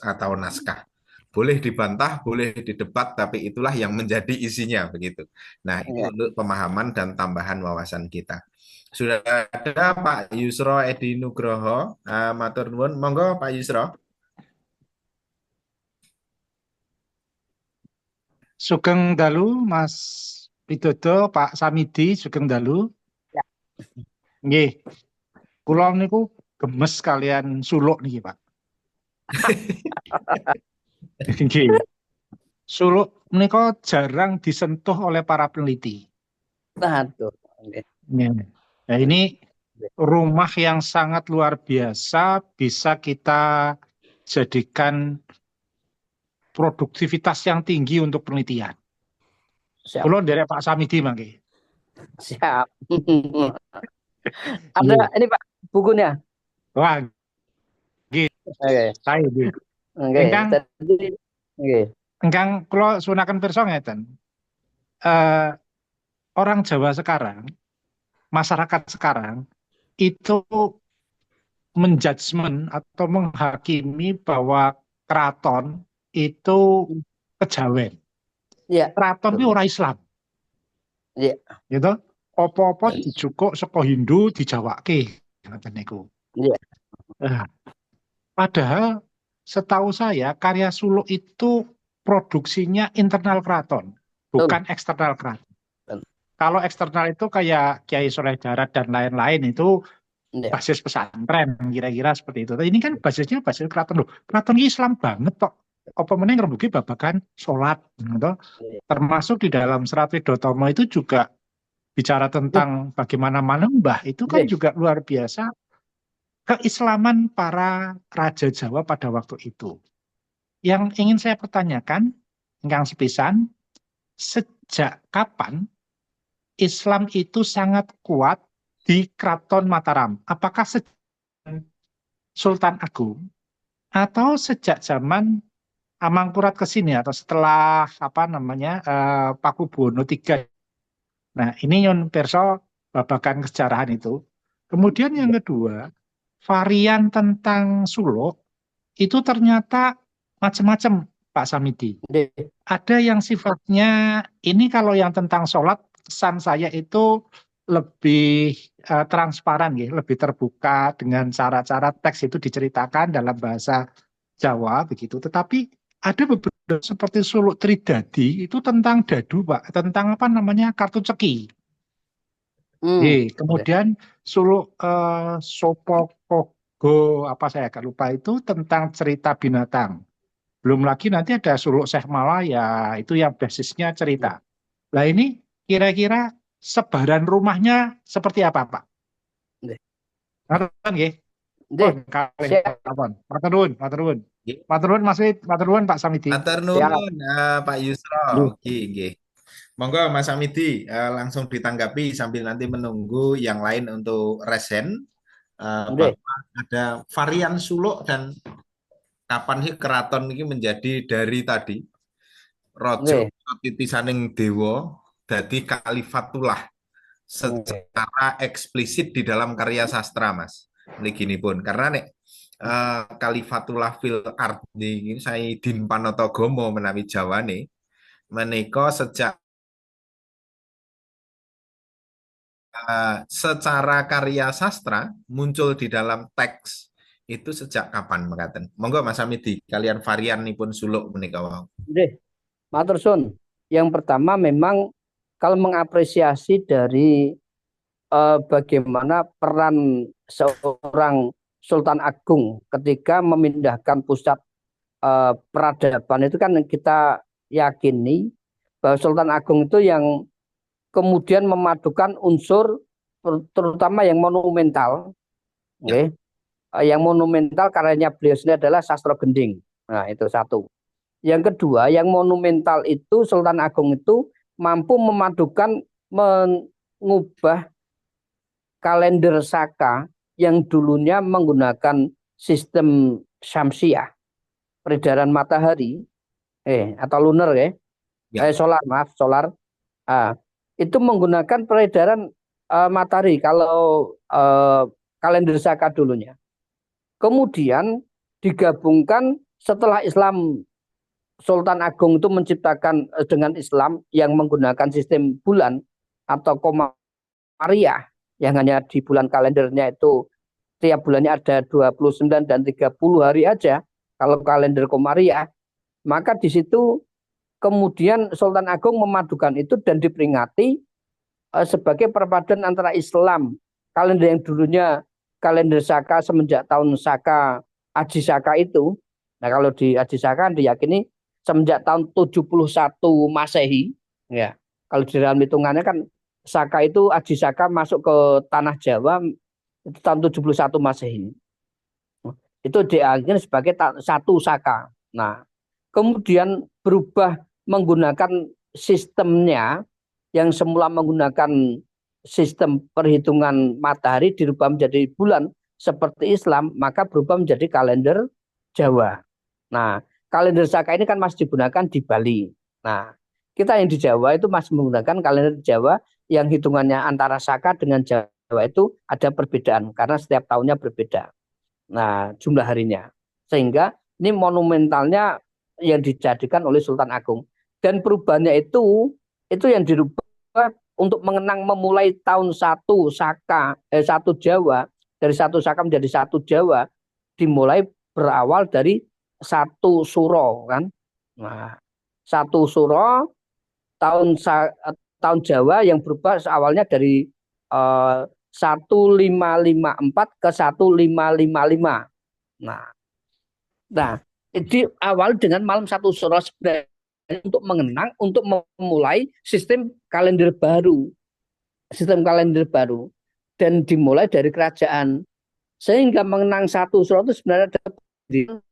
atau naskah. Boleh dibantah, boleh didebat, tapi itulah yang menjadi isinya begitu. Nah, ini untuk pemahaman dan tambahan wawasan kita. Sudah ada Pak Yusro Edi Nugroho, matur nuwun. Monggo Pak Yusro. Sugeng dalu Mas Widodo, Pak Samidi, sugeng dalu. Ya. Nggih. Kula niku gemes kalian suluk niki, Pak. Nggih. Suluk menika jarang disentuh oleh para peneliti. Nah, tuh. Okay. Nah, ini rumah yang sangat luar biasa, bisa kita jadikan produktivitas yang tinggi untuk penelitian. Kulo dari Pak Samidi mangke. Siap. Ada ini Pak bukunya. Wah, nggih. Saya nggih. Engkang kulo sunaken pirsa ngeten. Orang Jawa sekarang, masyarakat sekarang itu menjudgment atau menghakimi bahwa keraton itu kejawen. Yeah. Keraton itu orang Islam. Iya. Yeah. Gitu. Apa-apa dijukuk saka Hindu dijawake ngoten niku. Iya. Padahal setahu saya karya suluk itu produksinya internal keraton, bukan eksternal keraton. Kalau eksternal itu kayak Kiai Soleh Darat dan lain-lain itu basis pesantren, kira-kira seperti itu. Tapi ini kan basisnya basis keraton loh. Keraton Islam banget kok. Apa meneh ngrembugi babakan sholat, gitu. Termasuk di dalam Serat Widotomo itu juga bicara tentang bagaimana manembah itu kan juga luar biasa keislaman para raja Jawa pada waktu itu. Yang ingin saya pertanyakan, ingkang sepisan, sejak kapan Islam itu sangat kuat di Keraton Mataram? Apakah sejak Sultan Agung atau sejak zaman Amangkurat ke sini atau setelah Pakubuwono III? Nah, ini Yun Perso babakan kesejarahan itu. Kemudian yang kedua, varian tentang suluk itu ternyata macam-macam, Pak Samidi. Ada yang sifatnya, ini kalau yang tentang sholat, kesan saya itu lebih transparan, ya, lebih terbuka dengan cara-cara teks itu diceritakan dalam bahasa Jawa, begitu. Tetapi ada beberapa seperti suluk Tridadi, itu tentang dadu, Pak. Tentang kartu ceki. Kemudian suluk Sopokogo, saya agak lupa, itu tentang cerita binatang. Belum lagi nanti ada suluk Syekh Malaya, itu yang basisnya cerita. Nah ini kira-kira sebaran rumahnya seperti apa, Pak? Ngerti nggih? Matur nuwun. Matur nuwun Pak Samidi. Matur nuwun Pak Yusro. Nggih. Monggo Mas Samidi langsung ditanggapi sambil nanti menunggu yang lain untuk resen. Ada varian suluk dan kapan sih keraton ini menjadi dari tadi rojo titisaning dewa dadi kalifatullah secara eksplisit di dalam karya sastra, Mas. Gini pun karena nek Kalifatullah fil ard ini saya Din Panotogomo menawi Jawane menika sejak secara karya sastra muncul di dalam teks itu sejak kapan mekaten? Monggo Mas Hamidi, kalian varian pun suluk menika wau. Nggih, matur suwun. Yang pertama memang kalau mengapresiasi dari bagaimana peran seorang Sultan Agung ketika memindahkan pusat peradaban itu kan kita yakini bahwa Sultan Agung itu yang kemudian memadukan unsur terutama yang monumental, Ya. okay? Yang monumental karyanya beliau sendiri adalah Sastra Gending. Nah, itu satu. Yang kedua, yang monumental itu Sultan Agung itu mampu memadukan mengubah kalender Saka yang dulunya menggunakan sistem Syamsiah, peredaran matahari, atau lunar ya, solar, maaf, solar. Itu menggunakan peredaran matahari kalau kalender Saka dulunya. Kemudian digabungkan setelah Islam, Sultan Agung itu menciptakan dengan Islam yang menggunakan sistem bulan atau komariah yang hanya di bulan kalendernya itu tiap bulannya ada 29 dan 30 hari aja kalau kalender komariah, maka di situ kemudian Sultan Agung memadukan itu dan diperingati sebagai perpaduan antara Islam, kalender yang dulunya kalender Saka semenjak tahun Saka, Aji Saka itu. Nah, kalau di Aji Saka diyakini semenjak tahun 71 Masehi, ya. Kalau di dalam hitungannya kan Saka itu Aji Saka masuk ke tanah Jawa itu tahun 71 Masehi. Itu dianggap sebagai satu Saka. Nah, kemudian berubah menggunakan sistemnya yang semula menggunakan sistem perhitungan matahari dirubah menjadi bulan seperti Islam, maka berubah menjadi kalender Jawa. Nah, kalender Saka ini kan masih digunakan di Bali. Nah, kita yang di Jawa itu masih menggunakan kalender Jawa yang hitungannya antara Saka dengan Jawa itu ada perbedaan karena setiap tahunnya berbeda. Nah, jumlah harinya. Sehingga ini monumentalnya yang dijadikan oleh Sultan Agung. Dan perubahannya itu yang dirubah untuk mengenang memulai tahun 1 Saka, 1 Jawa, dari 1 Saka menjadi 1 Jawa, dimulai berawal dari 1 Suro kan. Nah, 1 Suro tahun Jawa yang berubah awalnya dari 1554 ke 1555. Nah, di awal dengan malam 1 Suro sebenarnya untuk mengenang, untuk memulai sistem kalender baru. Dan dimulai dari kerajaan. Sehingga mengenang 1 Suro itu sebenarnya ada itu.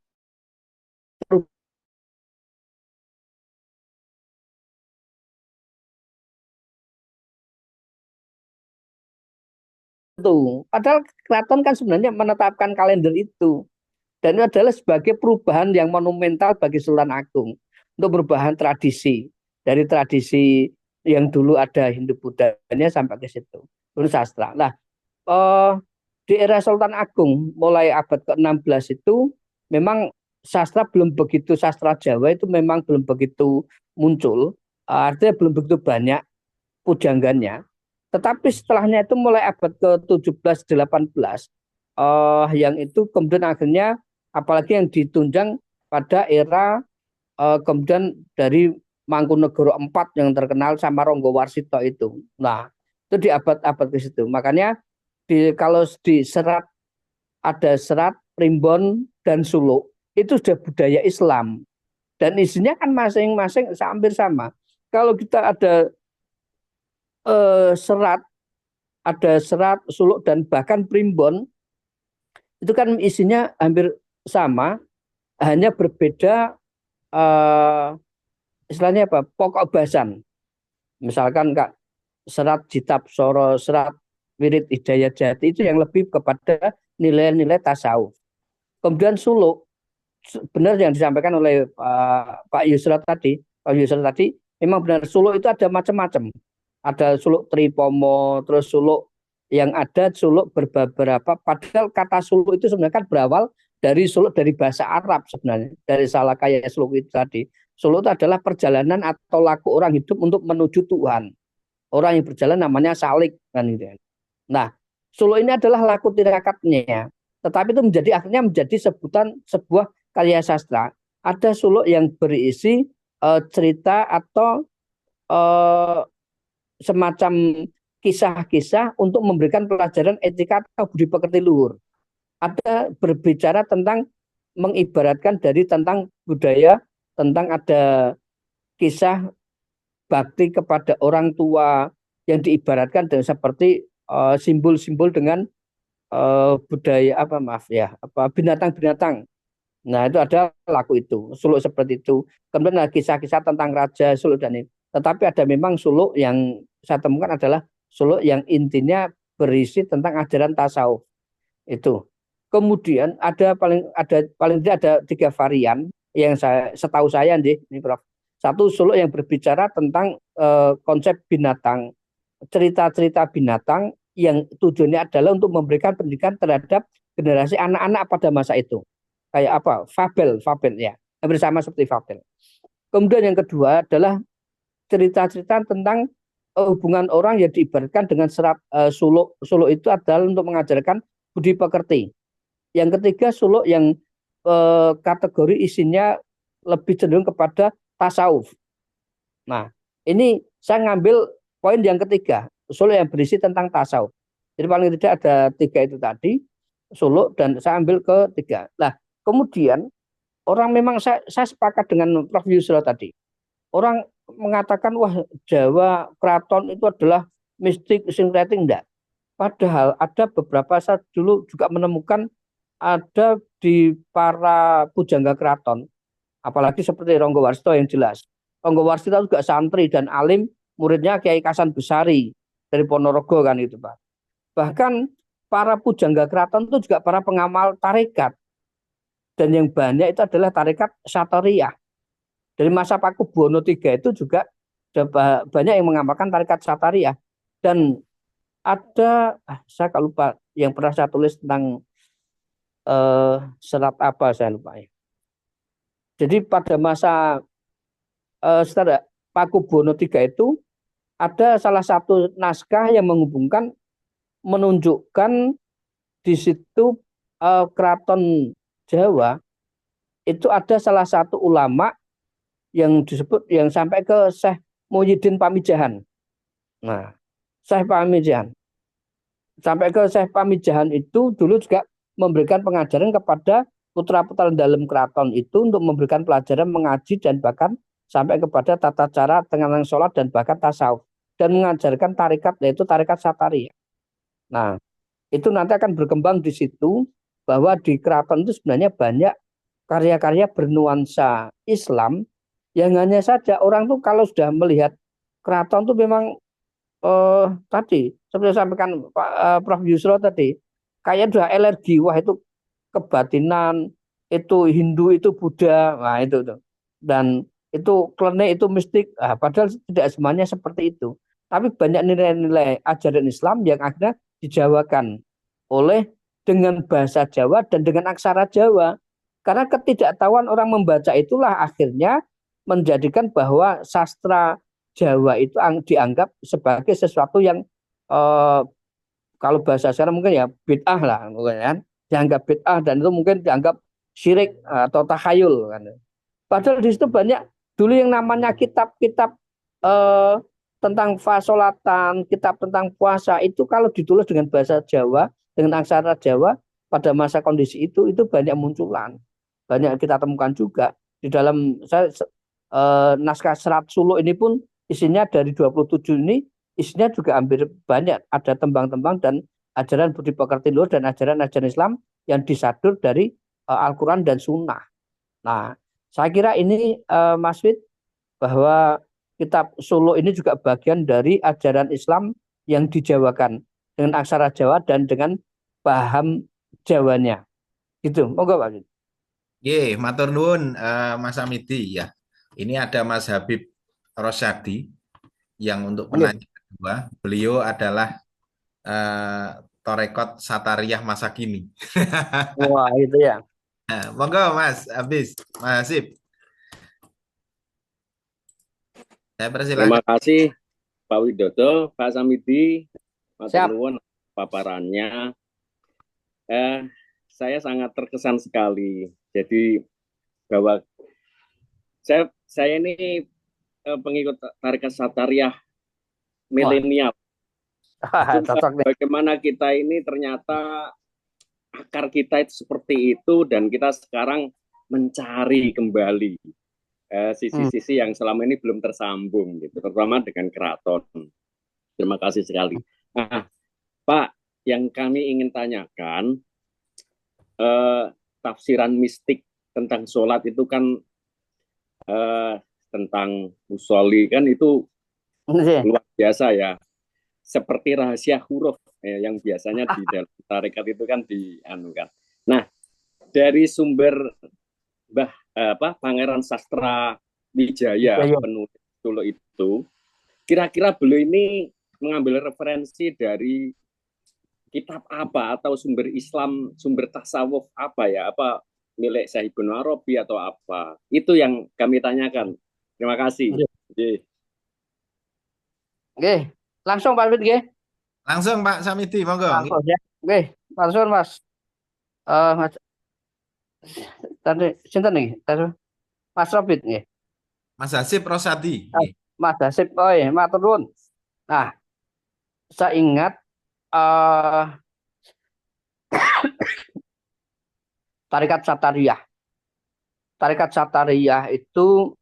Padahal keraton kan sebenarnya menetapkan kalender itu. Dan itu adalah sebagai perubahan yang monumental bagi Sultan Agung. Untuk perubahan tradisi. Dari tradisi yang dulu ada Hindu Buddhanya sampai ke situ. Itu sastra. Nah, di era Sultan Agung, mulai abad ke-16 itu, memang sastra belum begitu, sastra Jawa itu memang belum begitu muncul. Artinya belum begitu banyak pujanggannya. Tetapi setelahnya itu mulai abad ke-17-18, yang itu kemudian akhirnya apalagi yang ditunjang pada era kemudian dari Mangkunegoro IV yang terkenal sama Ronggo Warsito itu. Nah, itu di abad-abad ke situ. Makanya kalau di serat ada serat, primbon, dan suluk itu sudah budaya Islam. Dan isinya kan masing-masing hampir sama. Kalau kita ada serat, suluk, dan bahkan primbon, itu kan isinya hampir sama, hanya berbeda istilahnya apa? Pokok bahasan. Misalkan Kak, serat Jitab Soro, serat Wirid Hidayat Jati itu yang lebih kepada nilai-nilai tasawuf. Kemudian suluk, benar yang disampaikan oleh Pak Yusra tadi, memang benar suluk itu ada macam-macam. Ada suluk Tripomo, terus suluk yang ada suluk beberapa, padahal kata suluk itu sebenarnya kan berawal dari suluk dari bahasa Arab sebenarnya, dari salah kayak suluk itu tadi. Suluk itu adalah perjalanan atau laku orang hidup untuk menuju Tuhan. Orang yang berjalan namanya salik kan gitu. Nah, suluk ini adalah laku tirakatnya, tetapi itu akhirnya menjadi sebutan sebuah karya sastra. Ada suluk yang berisi cerita atau semacam kisah-kisah untuk memberikan pelajaran etika atau budi pekerti luhur. Ada berbicara tentang mengibaratkan dari tentang budaya, tentang ada kisah bakti kepada orang tua yang diibaratkan dengan seperti simbol-simbol dengan budaya binatang-binatang. Nah, itu ada laku itu, suluk seperti itu. Kemudian ada kisah-kisah tentang raja, suluk dan ini. Tetapi ada memang suluk yang saya temukan adalah suluk yang intinya berisi tentang ajaran tasawuf. Itu. Kemudian ada paling tidak ada 3 varian yang setahu saya nih, Prof. Satu suluk yang berbicara tentang konsep binatang, cerita-cerita binatang yang tujuannya adalah untuk memberikan pendidikan terhadap generasi anak-anak pada masa itu. Kayak apa? Fabel ya. Hampir sama seperti fabel. Kemudian yang kedua adalah cerita-cerita tentang hubungan orang yang diibaratkan dengan serat suluk. Suluk itu adalah untuk mengajarkan budi pekerti. Yang ketiga suluk yang kategori isinya lebih cenderung kepada tasawuf. Nah, ini saya ngambil poin yang ketiga, suluk yang berisi tentang tasawuf. Jadi paling tidak ada 3 itu tadi, suluk, dan saya ambil ke-3. Nah, kemudian orang memang saya sepakat dengan Prof. Yusra tadi. Orang mengatakan wah Jawa keraton itu adalah mistik sinkretik, enggak. Padahal ada beberapa, saya dulu juga menemukan ada di para pujangga keraton, apalagi seperti Ronggo Warsito yang jelas. Ronggo Warsito juga santri dan alim, muridnya Kiai Kasan Besari dari Ponorogo kan itu Pak. Bahkan para pujangga keraton itu juga para pengamal tarekat. Dan yang banyak itu adalah tarekat Satoriyah. Dari masa Pakubuwono III itu juga banyak yang mengamalkan tarekat Satoriyah. Dan ada, saya lupa, yang pernah saya tulis tentang serat apa, saya lupa ya. Jadi pada masa setelah Pakubuwono III itu ada salah satu naskah yang menunjukkan di situ keraton Jawa itu ada salah satu ulama yang disebut yang sampai ke Syekh Muhyiddin Pamijahan. Nah, Syekh Pamijahan. Sampai ke Syekh Pamijahan itu dulu juga memberikan pengajaran kepada putra-putra dalam keraton itu untuk memberikan pelajaran mengaji dan bahkan sampai kepada tata cara tengah sholat dan bahkan tasawuf, dan mengajarkan tarekat, yaitu tarekat Satariyah. Nah, itu nanti akan berkembang di situ bahwa di keraton itu sebenarnya banyak karya-karya bernuansa Islam yang hanya saja orang tuh kalau sudah melihat keraton tuh memang tadi seperti sampaikan Pak Prof. Yusro tadi, kayak udah alergi, wah itu kebatinan, itu Hindu, itu Buddha, nah itu tuh. Dan itu klenik, itu mistik, padahal tidak semuanya seperti itu. Tapi banyak nilai-nilai ajaran Islam yang akhirnya dijawakan oleh dengan bahasa Jawa dan dengan aksara Jawa. Karena ketidaktahuan orang membaca itulah akhirnya menjadikan bahwa sastra Jawa itu dianggap sebagai sesuatu yang kalau bahasa sekarang mungkin ya bid'ah lah, kan? Dianggap bid'ah, dan itu mungkin dianggap syirik atau takhayul kan. Padahal di situ banyak dulu yang namanya kitab-kitab tentang fasolatan, kitab tentang puasa itu kalau ditulis dengan bahasa Jawa, dengan aksara Jawa pada masa kondisi itu banyak munculan. Banyak kita temukan juga di dalam naskah serat suluk ini pun isinya dari 27 ini isinya juga hampir banyak ada tembang-tembang dan ajaran budi pekerti luhur dan ajaran-ajaran Islam yang disadur dari Al-Quran dan Sunnah. Nah, saya kira ini Mas Wid, bahwa kitab suluk ini juga bagian dari ajaran Islam yang dijawakan dengan aksara Jawa dan dengan paham Jawanya. Gitu, monggo Pak Wid. Ye, matur nuwun Mas Amidi ya. Ini ada Mas Habib Rosyadi yang untuk penanya kedua, beliau adalah Torekot Satariyah masa kini. Wah, itu ya. Nah, monggo Mas, habis. Mas Sip, saya Terima persilahkan. kasih Pak Widodo, Pak Samidi, matur Siap. nuwun paparannya. Saya sangat terkesan sekali. Jadi bahwa saya ini pengikut tarekat Satariyah Wah, milenial. Cuma cocok nih. bagaimana kita ini ternyata akar kita itu seperti itu dan kita sekarang mencari kembali sisi-sisi yang selama ini belum tersambung, gitu, terutama dengan keraton. Terima kasih sekali. Nah, Pak, yang kami ingin tanyakan, tafsiran mistik tentang sholat itu kan tentang musolli kan itu luar biasa ya, seperti rahasia huruf yang biasanya di dalam tarekat itu kan dianukan. Nah, dari sumber Pangeran Sastra Wijaya, penulis Solo itu, kira-kira beliau ini mengambil referensi dari kitab apa atau sumber Islam, sumber tasawuf apa ya, apa milik Syekh Ibnu Arabi atau apa? Itu yang kami tanyakan. Terima kasih. Oke, langsung Pak Fit, oke. Langsung Pak Samidi, monggo. Langsung ya. Oke, langsung Mas. Mas tadi sinten nih? Mas Robit nggih. Mas Hasib Rosadi. Mas Hasib, oh iya, matur nuwun. Nah, saya ingat Tarekat Satariyah. Tarekat Satariyah itu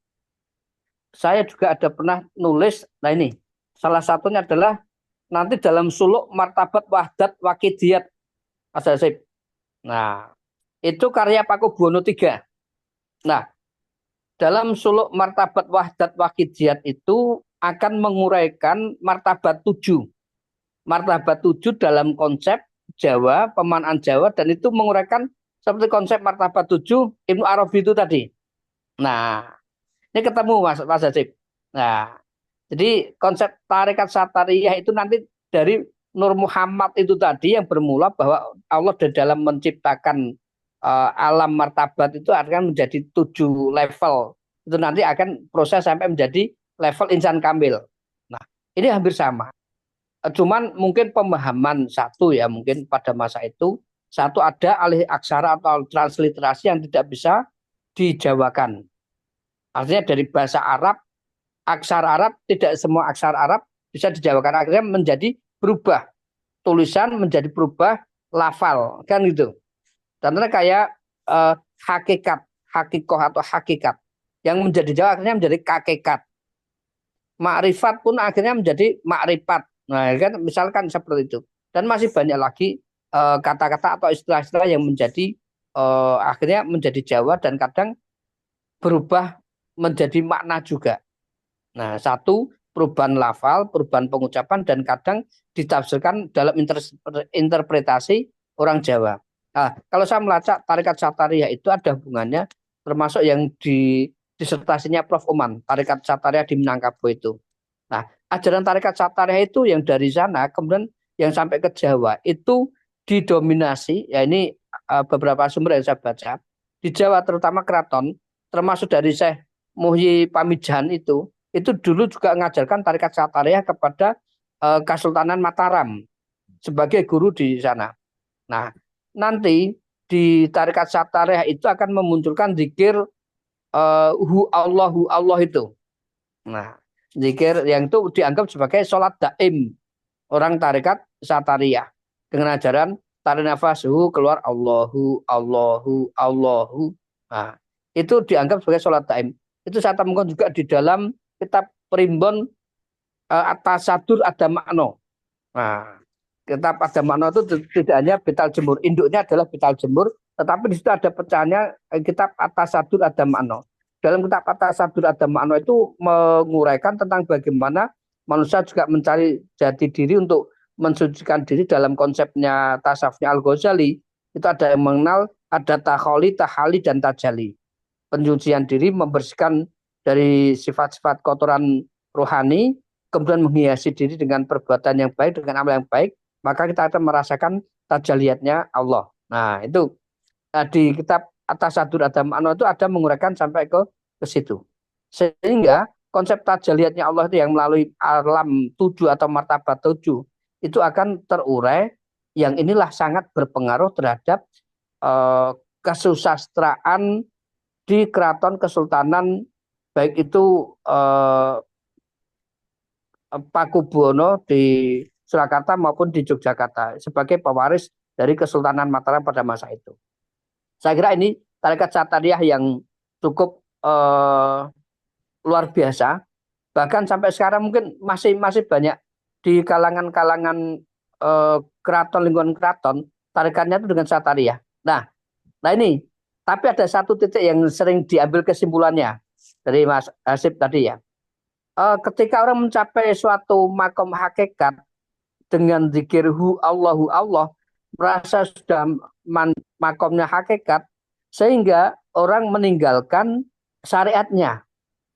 saya juga ada pernah nulis. Nah ini, salah satunya adalah nanti dalam suluk Martabat Wahdat Wakidiyat, Mas Hasib. Nah, itu karya Paku Buwono III. Nah, dalam suluk Martabat Wahdat Wakidiyat itu akan menguraikan martabat 7. Martabat 7 dalam konsep Jawa, pemanaan Jawa, dan itu menguraikan seperti konsep martabat 7 Ibnu Arabi itu tadi. Nah, ini ketemu Mas Hasib. Nah, jadi konsep tarekat Satariyah itu nanti dari Nur Muhammad itu tadi yang bermula bahwa Allah di dalam menciptakan alam martabat itu akan menjadi 7 level. Itu nanti akan proses sampai menjadi level insan kamil. Nah, ini hampir sama. Cuman mungkin pemahaman satu ya, mungkin pada masa itu satu ada alih aksara atau transliterasi yang tidak bisa dijawakan. Artinya dari bahasa Arab, aksara Arab, tidak semua aksara Arab bisa dijawakan. Akhirnya menjadi berubah. Tulisan menjadi berubah lafal. Kan gitu. Contohnya kayak hakikat, hakikoh atau hakikat. Yang menjadi Jawa akhirnya menjadi kakekat. Makrifat pun akhirnya menjadi makrifat. Nah, kan misalkan seperti itu. Dan masih banyak lagi kata-kata atau istilah-istilah yang menjadi akhirnya menjadi Jawa dan kadang berubah menjadi makna juga. Nah, satu perubahan lafal, perubahan pengucapan, dan kadang ditafsirkan dalam interpretasi orang Jawa. Nah, kalau saya melacak tarekat Satariyah itu ada hubungannya, termasuk yang di disertasinya Prof. Oman, tarekat Satariyah di Minangkabau itu. Nah, ajaran tarekat Satariyah itu yang dari sana, kemudian yang sampai ke Jawa, itu didominasi, ya ini beberapa sumber yang saya baca, di Jawa terutama keraton, termasuk dari Syekh Muhyi Pamijahan itu dulu juga mengajarkan tarekat Satariyah kepada Kesultanan Mataram sebagai guru di sana. Nah, nanti di tarekat Satariyah itu akan memunculkan zikir hu Allah itu. Nah, zikir yang itu dianggap sebagai sholat daim orang tarekat Satariyah dengan ajaran tarik nafas keluar Allahu Allahu Allahu. Nah, itu dianggap sebagai sholat daim. Itu saya temukan juga di dalam kitab Primbon At-Tasadur ada makna. Nah, kitab ada makna itu tidak hanya Betal Jemur, induknya adalah Betal Jemur, tetapi di situ ada pecahannya kitab At-Tasadur ada makna. Dalam kitab At-Tasadur ada makna itu menguraikan tentang bagaimana manusia juga mencari jati diri untuk mensucikan diri dalam konsepnya tasawufnya Al-Ghazali. Itu ada yang mengenal ada takholi, tahali, dan tajali. Pensucian diri, membersihkan dari sifat-sifat kotoran rohani, kemudian menghiasi diri dengan perbuatan yang baik, dengan amal yang baik, maka kita akan merasakan tajalliyatnya Allah. Nah, itu di kitab At-Tasadur Adam Ano itu ada menguraikan sampai ke situ. Sehingga konsep tajalliyatnya Allah itu yang melalui alam 7 atau martabat 7 itu akan terurai, yang inilah sangat berpengaruh terhadap kesusastraan di keraton kesultanan, baik itu Pakubuwono di Surakarta maupun di Yogyakarta sebagai pewaris dari Kesultanan Mataram pada masa itu. Saya kira ini tarekat Satariyah yang cukup luar biasa. Bahkan sampai sekarang mungkin masih banyak di kalangan-kalangan keraton, lingkungan keraton, tarikatnya itu dengan Satariyah. Nah ini, tapi ada satu titik yang sering diambil kesimpulannya dari Mas Hasib tadi ya. Ketika orang mencapai suatu makom hakikat dengan zikirhu Allahu Allah, merasa sudah makomnya hakikat, sehingga orang meninggalkan syariatnya.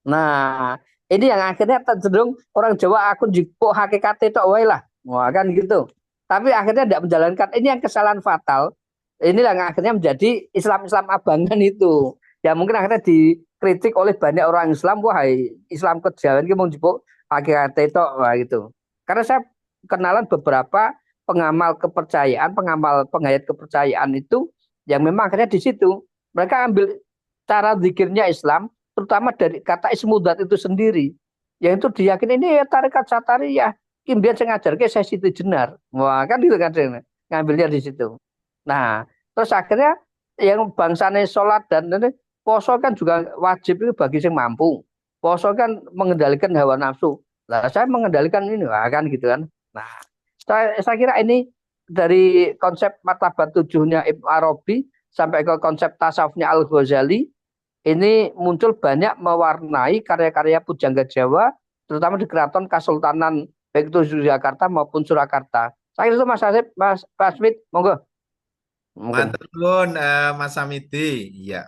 Nah, ini yang akhirnya cenderung orang Jawa aku jipuk hakikat itu lah. Wah, kan gitu. Tapi akhirnya tidak menjalankan. Ini yang kesalahan fatal. Inilah yang akhirnya menjadi Islam-Islam abangan itu. Ya mungkin akhirnya dikritik oleh banyak orang Islam, wah Islam kejawen ini mau jipuk hakikat itu, wah gitu. Karena saya kenalan beberapa pengamal kepercayaan, penghayat kepercayaan itu yang memang akhirnya di situ mereka ambil cara zikirnya Islam, terutama dari kata ismudat itu sendiri, yang itu diyakini ini ya tarekat Satariyah, kimbian saya ngajar ke saya Siti Jenar, wah kan gitu kan ngambilnya di situ. Nah terus akhirnya yang bangsane sholat dan ini poso kan juga wajib itu bagi yang mampu. Poso kan mengendalikan hawa nafsu. Nah saya mengendalikan ini, wah kan gitu kan. Nah saya kira ini dari konsep martabat 7-nya Ibnu Arabi sampai ke konsep tasawufnya Al-Ghazali, ini muncul banyak mewarnai karya-karya pujangga Jawa, terutama di keraton Kesultanan baik itu Yogyakarta maupun Surakarta. Saya kira itu Mas Hasib, Mas Smith, monggo. Mungkin. Matur nuwun Mas Samidi. Iya.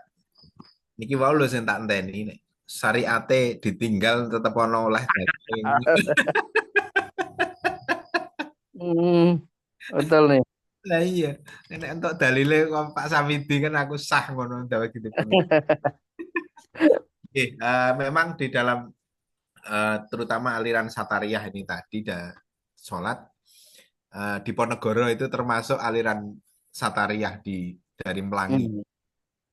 Niki wau lho sing tak enteni nek syariate ditinggal tetep ana oleh daging. Betul nih. Lah iya, nek entuk dalile kok Pak Samidi kan aku sah ngono dawa gitu pun. Oke, memang di dalam terutama aliran Satariyah ini tadi sholat di Ponegoro itu termasuk aliran Satariyah dari Melangi.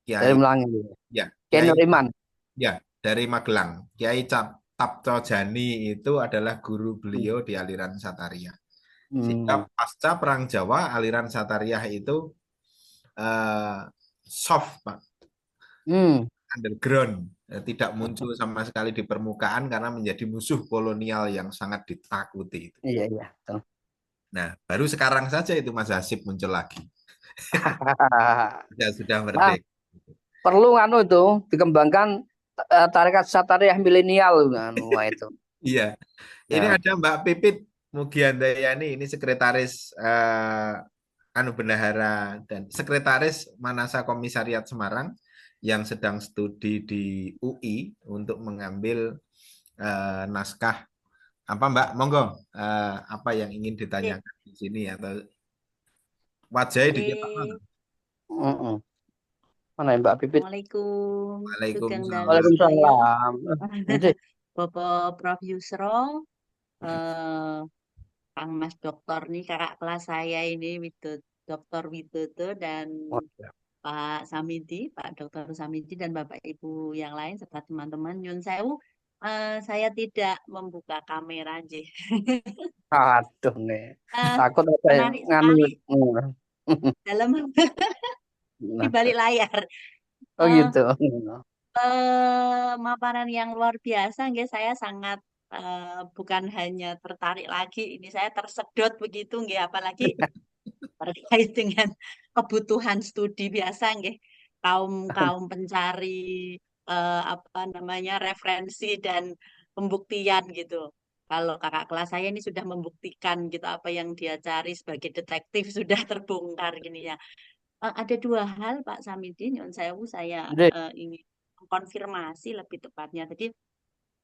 Kiai, dari Melangi. Ya, Kiai Nuriman. Ya, dari Magelang. Kiai Tapto Jani itu adalah guru beliau di aliran Satariyah. Sehingga pasca Perang Jawa, aliran Satariyah itu soft, Pak. Underground. Tidak muncul sama sekali di permukaan karena menjadi musuh kolonial yang sangat ditakuti. Iya. Nah, baru sekarang saja itu Mas Hasib muncul lagi. Sudah merdeka. Perlu itu dikembangkan tarekat Satariyah milenial itu. Iya. Ini ada Mbak Pipit Mugiandayani, ini sekretaris bendahara dan sekretaris Manasa Komisariat Semarang yang sedang studi di UI untuk mengambil naskah apa Mbak, monggo apa yang ingin ditanyakan di sini atau wajahnya dicetak mana? Mana ya Mbak Pipit? Waalaikumsalam. Waalaikumsalam. Bapak Prof Yusro, Kang Mas Doktor nih kakak kelas saya ini Dr. Widodo dan Pak Samidi, Pak Dr. Samidi dan Bapak Ibu yang lain serta teman-teman Nyun Sewu. Saya tidak membuka kamera aja. Aduh nih, takut apa ya? Dalam di balik layar. Oh gitu. Pemaparan yang luar biasa, nggih, saya sangat bukan hanya tertarik lagi, ini saya tersedot begitu, nggih, apalagi terkait dengan kebutuhan studi biasa, nggih, kaum pencari referensi dan pembuktian gitu. Kalau kakak kelas saya ini sudah membuktikan gitu apa yang dia cari sebagai detektif sudah terbongkar gini ya. Ada dua hal Pak Samidin, saya ingin konfirmasi lebih tepatnya. Tadi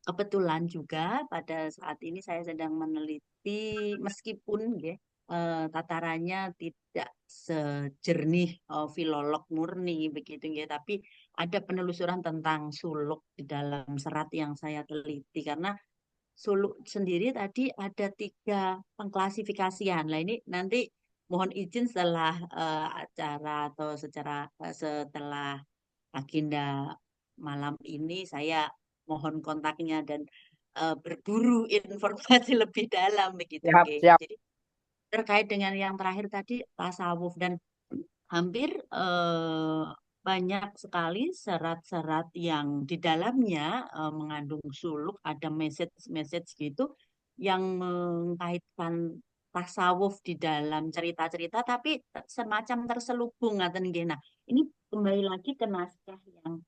kebetulan juga pada saat ini saya sedang meneliti meskipun ya, tatarannya tidak sejernih filolog murni begitu ya, tapi ada penelusuran tentang suluk di dalam serat yang saya teliti, karena suluk sendiri tadi ada 3 pengklasifikasian. Nah ini nanti mohon izin setelah acara atau setelah agenda malam ini saya mohon kontaknya dan berburu informasi lebih dalam begitu. Siap, Oke. siap. Jadi terkait dengan yang terakhir tadi tasawuf, dan hampir banyak sekali serat-serat yang di dalamnya mengandung suluk, ada message-message gitu yang mengkaitkan tasawuf di dalam cerita-cerita, tapi semacam terselubung ngaten nggih. Nah, ini kembali lagi ke naskah yang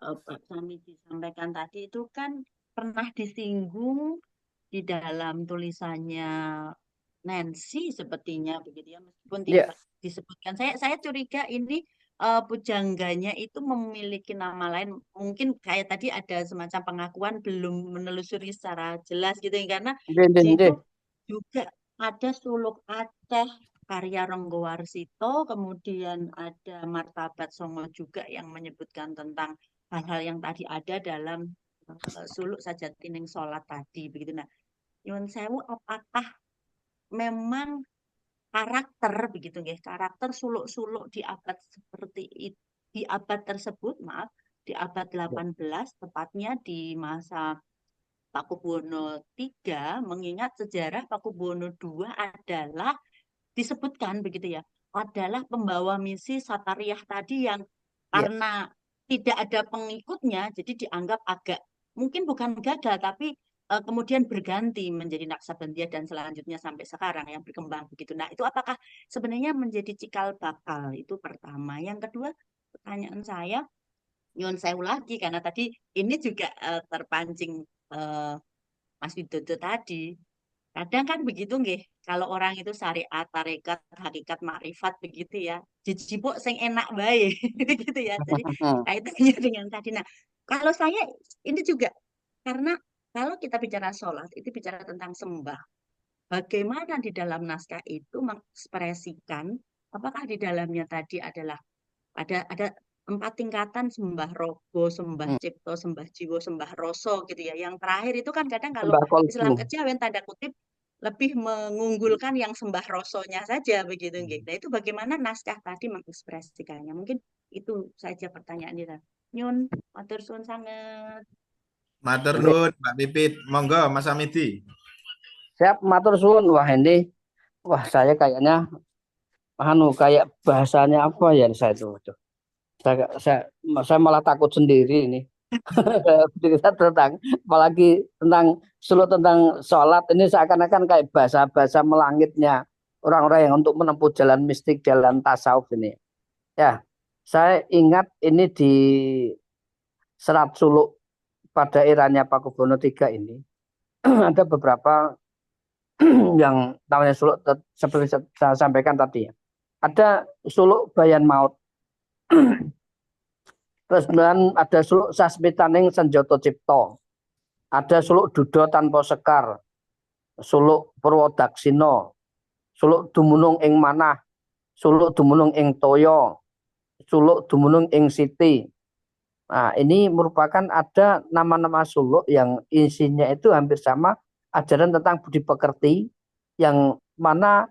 Pak Sami disampaikan tadi itu kan pernah disinggung di dalam tulisannya Nancy sepertinya begitu ya, meskipun tidak disebutkan. Saya curiga ini pujangganya itu memiliki nama lain. Mungkin kayak tadi ada semacam pengakuan belum menelusuri secara jelas gitu ya, karena di situ juga ada suluk Aceh karya Renggo Warsito, kemudian ada Martabat Songo juga yang menyebutkan tentang hal-hal yang tadi ada dalam suluk Sajatining Sholat tadi begitu. Nah, nyuwun sewu, apakah memang karakter begitu nggih, karakter suluk-suluk di abad di abad tersebut, maaf, di abad 18 tepatnya di masa Pakubuwono III, mengingat sejarah Pakubuwono II adalah disebutkan begitu ya, adalah pembawa misi Satariyah tadi yang karena tidak ada pengikutnya, jadi dianggap agak mungkin bukan gagal, tapi kemudian berganti menjadi Naksabandia dan selanjutnya sampai sekarang yang berkembang begitu. Nah, itu apakah sebenarnya menjadi cikal bakal? Itu pertama. Yang kedua, pertanyaan saya, nyuwun sewu lagi karena tadi ini juga terpancing Mas Widodo tadi. Kadang kan begitu nggih, kalau orang itu syariat, tarekat, hakikat, makrifat begitu ya. Jijibuk sing enak bae gitu ya. Jadi kaitannya dengan tadi. Nah, kalau saya ini juga karena kalau kita bicara sholat itu bicara tentang sembah. Bagaimana di dalam naskah itu mengekspresikan apakah di dalamnya tadi adalah ada 4 tingkatan, sembah rogo, sembah cipto, sembah jiwa, sembah roso gitu ya. Yang terakhir itu kan kadang kalau Islam kejawen tanda kutip lebih mengunggulkan yang sembah rosonya saja begitu nggih. Nah, itu bagaimana naskah tadi mengekspresikannya? Mungkin itu saja pertanyaan kita. Nyun, matur suwun sanget. Matur nuwun Mbak Pipit. Monggo Mas Amidi. Siap, matur suwun. Wah saya kayaknya kayak bahasanya apa ya saya itu. Saya malah takut sendiri ini. Cerita tentang apalagi tentang suluk tentang sholat ini seakan-akan kayak bahasa-bahasa melangitnya orang-orang yang untuk menempuh jalan mistik, jalan tasawuf ini. Ya, saya ingat ini di serat suluk pada eranya Pakubuwono III ini ada beberapa yang namanya suluk seperti saya sampaikan tadi ya. Ada suluk Bayan Maut. Terus kemudian ada suluk Sasmitaning Senjata Cipto. Ada suluk Dudo Tanpa Sekar. Suluk Purwodaksina. Suluk Dumunung ing Manah. Suluk Dumunung ing Toya. Suluk Dumunung ing Siti. Nah, ini merupakan ada nama-nama suluk yang isinya itu hampir sama, ajaran tentang budi pekerti, yang mana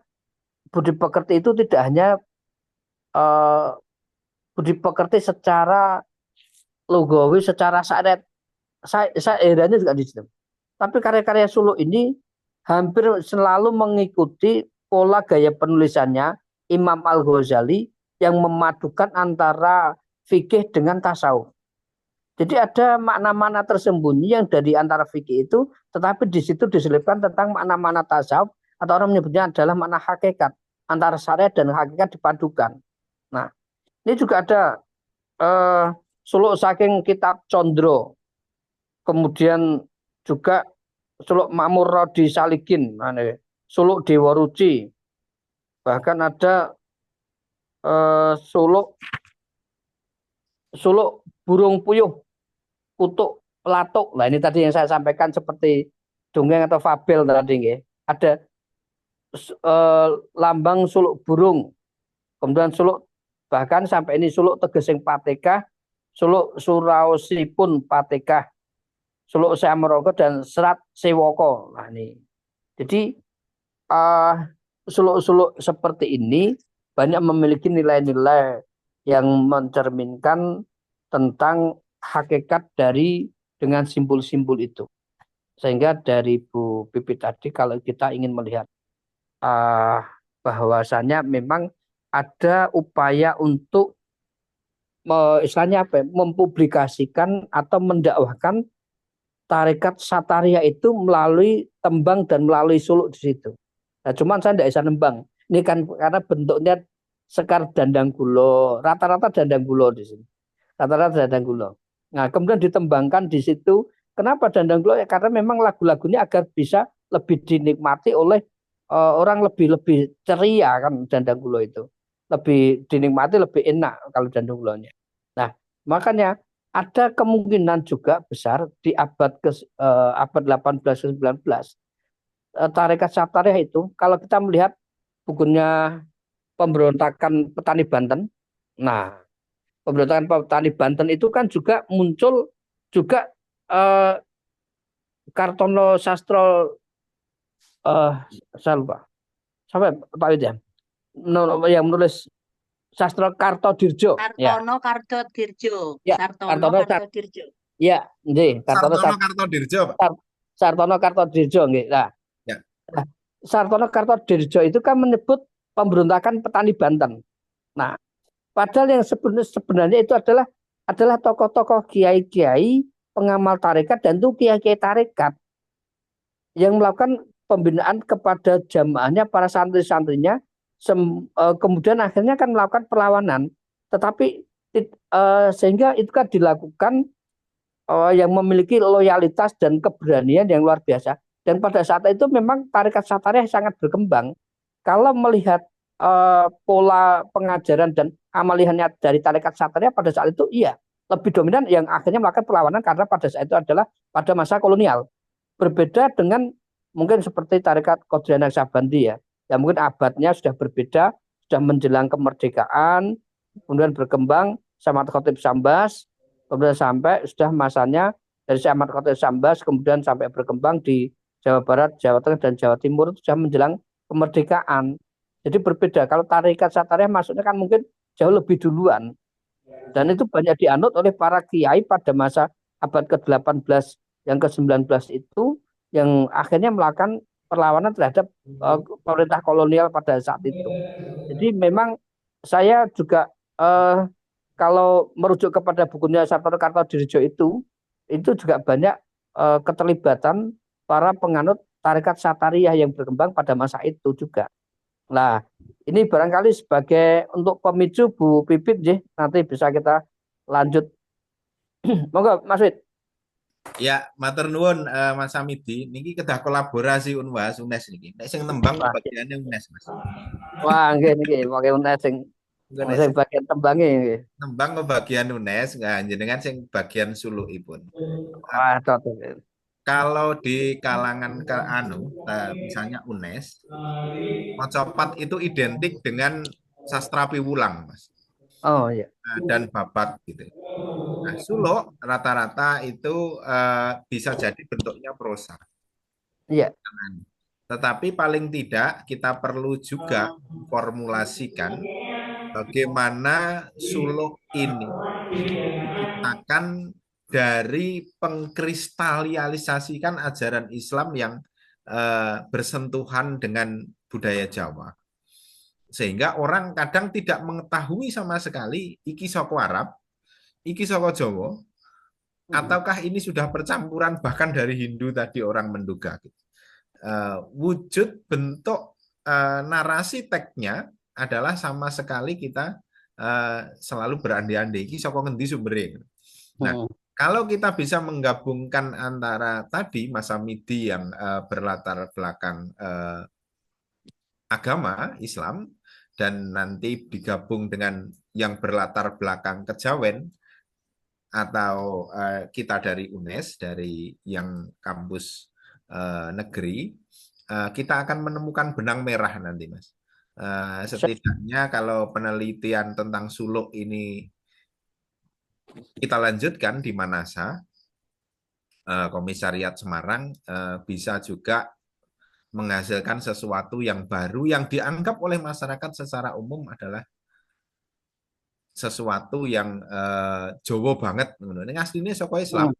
budi pekerti itu tidak hanya budi pekerti secara logawi, secara syariat, sairanya juga di situ. Tapi karya-karya suluk ini hampir selalu mengikuti pola gaya penulisannya Imam Al-Ghazali yang memadukan antara fikih dengan tasawuf. Jadi ada makna-makna tersembunyi yang dari antara fikih itu, tetapi di situ diselipkan tentang makna-makna tasawuf, atau orang menyebutnya adalah makna hakikat, antara syariat dan hakikat dipadukan. Nah, ini juga ada suluk saking kitab Condro, kemudian juga suluk Makmur Rodi Saligin, suluk Dewa Ruci, bahkan ada suluk Burung Puyuh, Kutuk Pelatuk. Nah, ini tadi yang saya sampaikan seperti dongeng atau fabel tadi nggih. Ada lambang suluk burung, kemudian suluk bahkan sampai ini suluk tegesing patekah, suluk suraosipun patekah, suluk samrogo dan serat sewoko. Nah ini. Jadi suluk-suluk seperti ini banyak memiliki nilai-nilai yang mencerminkan tentang hakikat dari dengan simbol-simbol itu. Sehingga dari Bu Pipi tadi kalau kita ingin melihat bahwasannya memang ada upaya untuk istilahnya apa ya, mempublikasikan atau mendakwahkan tarekat Sataria itu melalui tembang dan melalui suluk di situ. Nah, cuman saya tidak bisa nembang. Ini kan karena bentuknya sekar dandang gulo, rata-rata dandang gulo di sini. Rata-rata dandang gulo. Nah, kemudian ditembangkan di situ. Kenapa dandang gulo? Ya, karena memang lagu-lagunya agar bisa lebih dinikmati oleh orang lebih ceria kan dandang gulo itu. Lebih dinikmati, lebih enak kalau dandang gulonya. Nah, makanya ada kemungkinan juga besar di abad 18 ke 19 tarekat Sataria itu kalau kita melihat bukunya pemberontakan petani Banten. Nah, pemberontakan petani Banten itu kan juga muncul juga Kartono Sastro saya lupa. Sampai Pak Widya yang menulis Sastro Kartodirjo. Kartono Kartodirjo. Ya, Sartono Kartodirjo. Ya, nggih, Sartono Kartodirjo, Pak. Sartono Kartodirjo nggih. Nah, ya. Sartono Kartodirjo itu kan menyebut pemberontakan petani Banten. Nah, padahal yang sebenarnya itu adalah tokoh-tokoh kiai-kiai pengamal tarekat dan itu kiai-kiai tarekat yang melakukan pembinaan kepada jamaahnya para santri-santrinya kemudian akhirnya kan melakukan perlawanan tetapi sehingga itu kan dilakukan yang memiliki loyalitas dan keberanian yang luar biasa dan pada saat itu memang tarekat Sataria sangat berkembang. Kalau melihat pola pengajaran dan amalihannya dari tarekat Sataria pada saat itu iya lebih dominan yang akhirnya melakukan perlawanan karena pada saat itu adalah pada masa kolonial. Berbeda dengan mungkin seperti tarekat Qadriah Naksabandi ya. Yang mungkin abadnya sudah berbeda, sudah menjelang kemerdekaan, kemudian berkembang sama Khotib Sambas, kemudian sampai sudah masanya dari Ahmad Khotib Sambas kemudian sampai berkembang di Jawa Barat, Jawa Tengah dan Jawa Timur sudah menjelang kemerdekaan. Jadi berbeda. Kalau tarekat Sataria maksudnya kan mungkin jauh lebih duluan. Dan itu banyak dianut oleh para kiai pada masa abad ke-18 yang ke-19 itu yang akhirnya melakukan perlawanan terhadap pemerintah kolonial pada saat itu. Jadi memang saya juga kalau merujuk kepada bukunya Sartono Kartodirjo itu juga banyak keterlibatan para penganut tarekat Sataria yang berkembang pada masa itu juga. Nah, ini barangkali sebagai untuk pemicu Bu Pipit, nanti bisa kita lanjut. Monggo, Mas Wid. Ya, matur nuwun Mas Samidi. Niki kedah kolaborasi Unwas UNES niki. Nek sing tembang bagiannya UNES, Mas. Wah, nggih niki pakai UNES sing bagian tembange nggih. Tembang ke bagian UNES, jenengan sing bagian sulukipun. Wah, cocok. Kalau di kalangan misalnya UNES, Mocopat itu identik dengan sastra piwulang, Mas. Oh iya. Dan babat gitu. Nah, suluk rata-rata itu bisa jadi bentuknya prosa. Iya. Tetapi paling tidak kita perlu juga formulasikan bagaimana suluk ini diciptakan dari pengkristalisasikan ajaran Islam yang bersentuhan dengan budaya Jawa. Sehingga orang kadang tidak mengetahui sama sekali iki saka Arab, iki saka Jawa, ataukah ini sudah percampuran bahkan dari Hindu tadi orang menduga. Wujud bentuk narasi teksnya adalah sama sekali kita selalu berandai-andai iki saka ngendi sumbere. Nah, kalau kita bisa menggabungkan antara tadi Mas Samidi yang berlatar belakang agama Islam dan nanti digabung dengan yang berlatar belakang kejawen atau kita dari UNES, dari yang kampus negeri, kita akan menemukan benang merah nanti, Mas. Setidaknya kalau penelitian tentang suluk ini kita lanjutkan di Manasa, Komisariat Semarang bisa juga menghasilkan sesuatu yang baru yang dianggap oleh masyarakat secara umum adalah sesuatu yang Jawa banget. Ini aslinya saka Islam.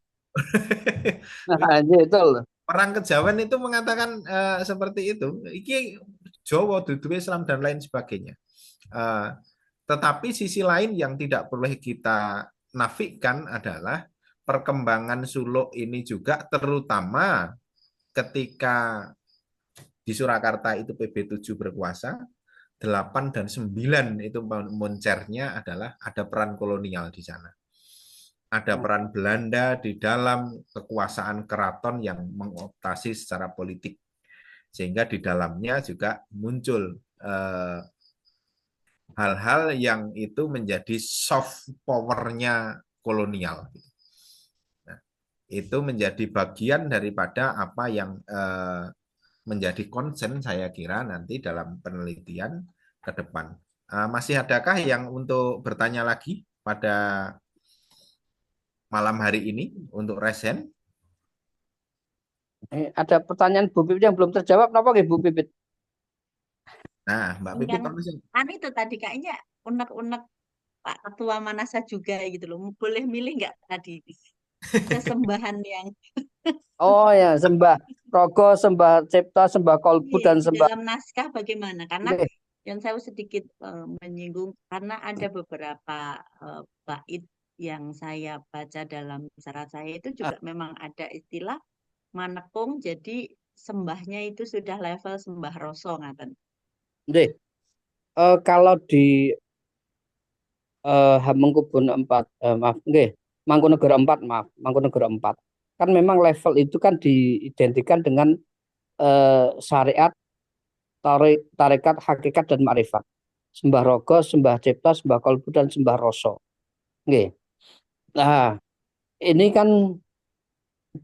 Nah, itu Orang Kejawen itu mengatakan seperti itu. Iki Jawa, dudu Islam dan lain sebagainya. Tetapi sisi lain yang tidak boleh kita nafikan adalah perkembangan suluk ini juga terutama ketika di Surakarta itu PB7 berkuasa, 8 dan 9 itu moncernya adalah ada peran kolonial di sana. Ada peran Belanda di dalam kekuasaan keraton yang mengoptasi secara politik. Sehingga di dalamnya juga muncul hal-hal yang itu menjadi soft power-nya kolonial. Nah, itu menjadi bagian daripada apa yang menjadi concern saya kira nanti dalam penelitian ke depan. Masih adakah yang untuk bertanya lagi pada malam hari ini untuk resen? Ada pertanyaan Bu Pipit yang belum terjawab, kenapa nggih Bu Pipit? Nah, Mbak Pipit kan itu tadi kayaknya unek-unek Pak Ketua Manasa juga gitu loh. Boleh milih nggak tadi sesembahan yang Oh ya, sembah rogo, sembah cipta, sembah kolbu dan sembah dalam naskah bagaimana? Karena yang saya sedikit menyinggung karena ada beberapa bait yang saya baca dalam syarat saya itu juga memang ada istilah manekung, jadi sembahnya itu sudah level sembah rasa ngaten. Nggih. Kalau di Hamengkubuwono 4 maaf nggih, Mangkunegara 4 maaf, Mangkunegara 4. Kan memang level itu kan diidentikan dengan syariat, tarekat, hakikat dan makrifat. Sembah rogo, sembah cipta, sembah kolbu dan sembah rasa. Nggih. Nah, ini kan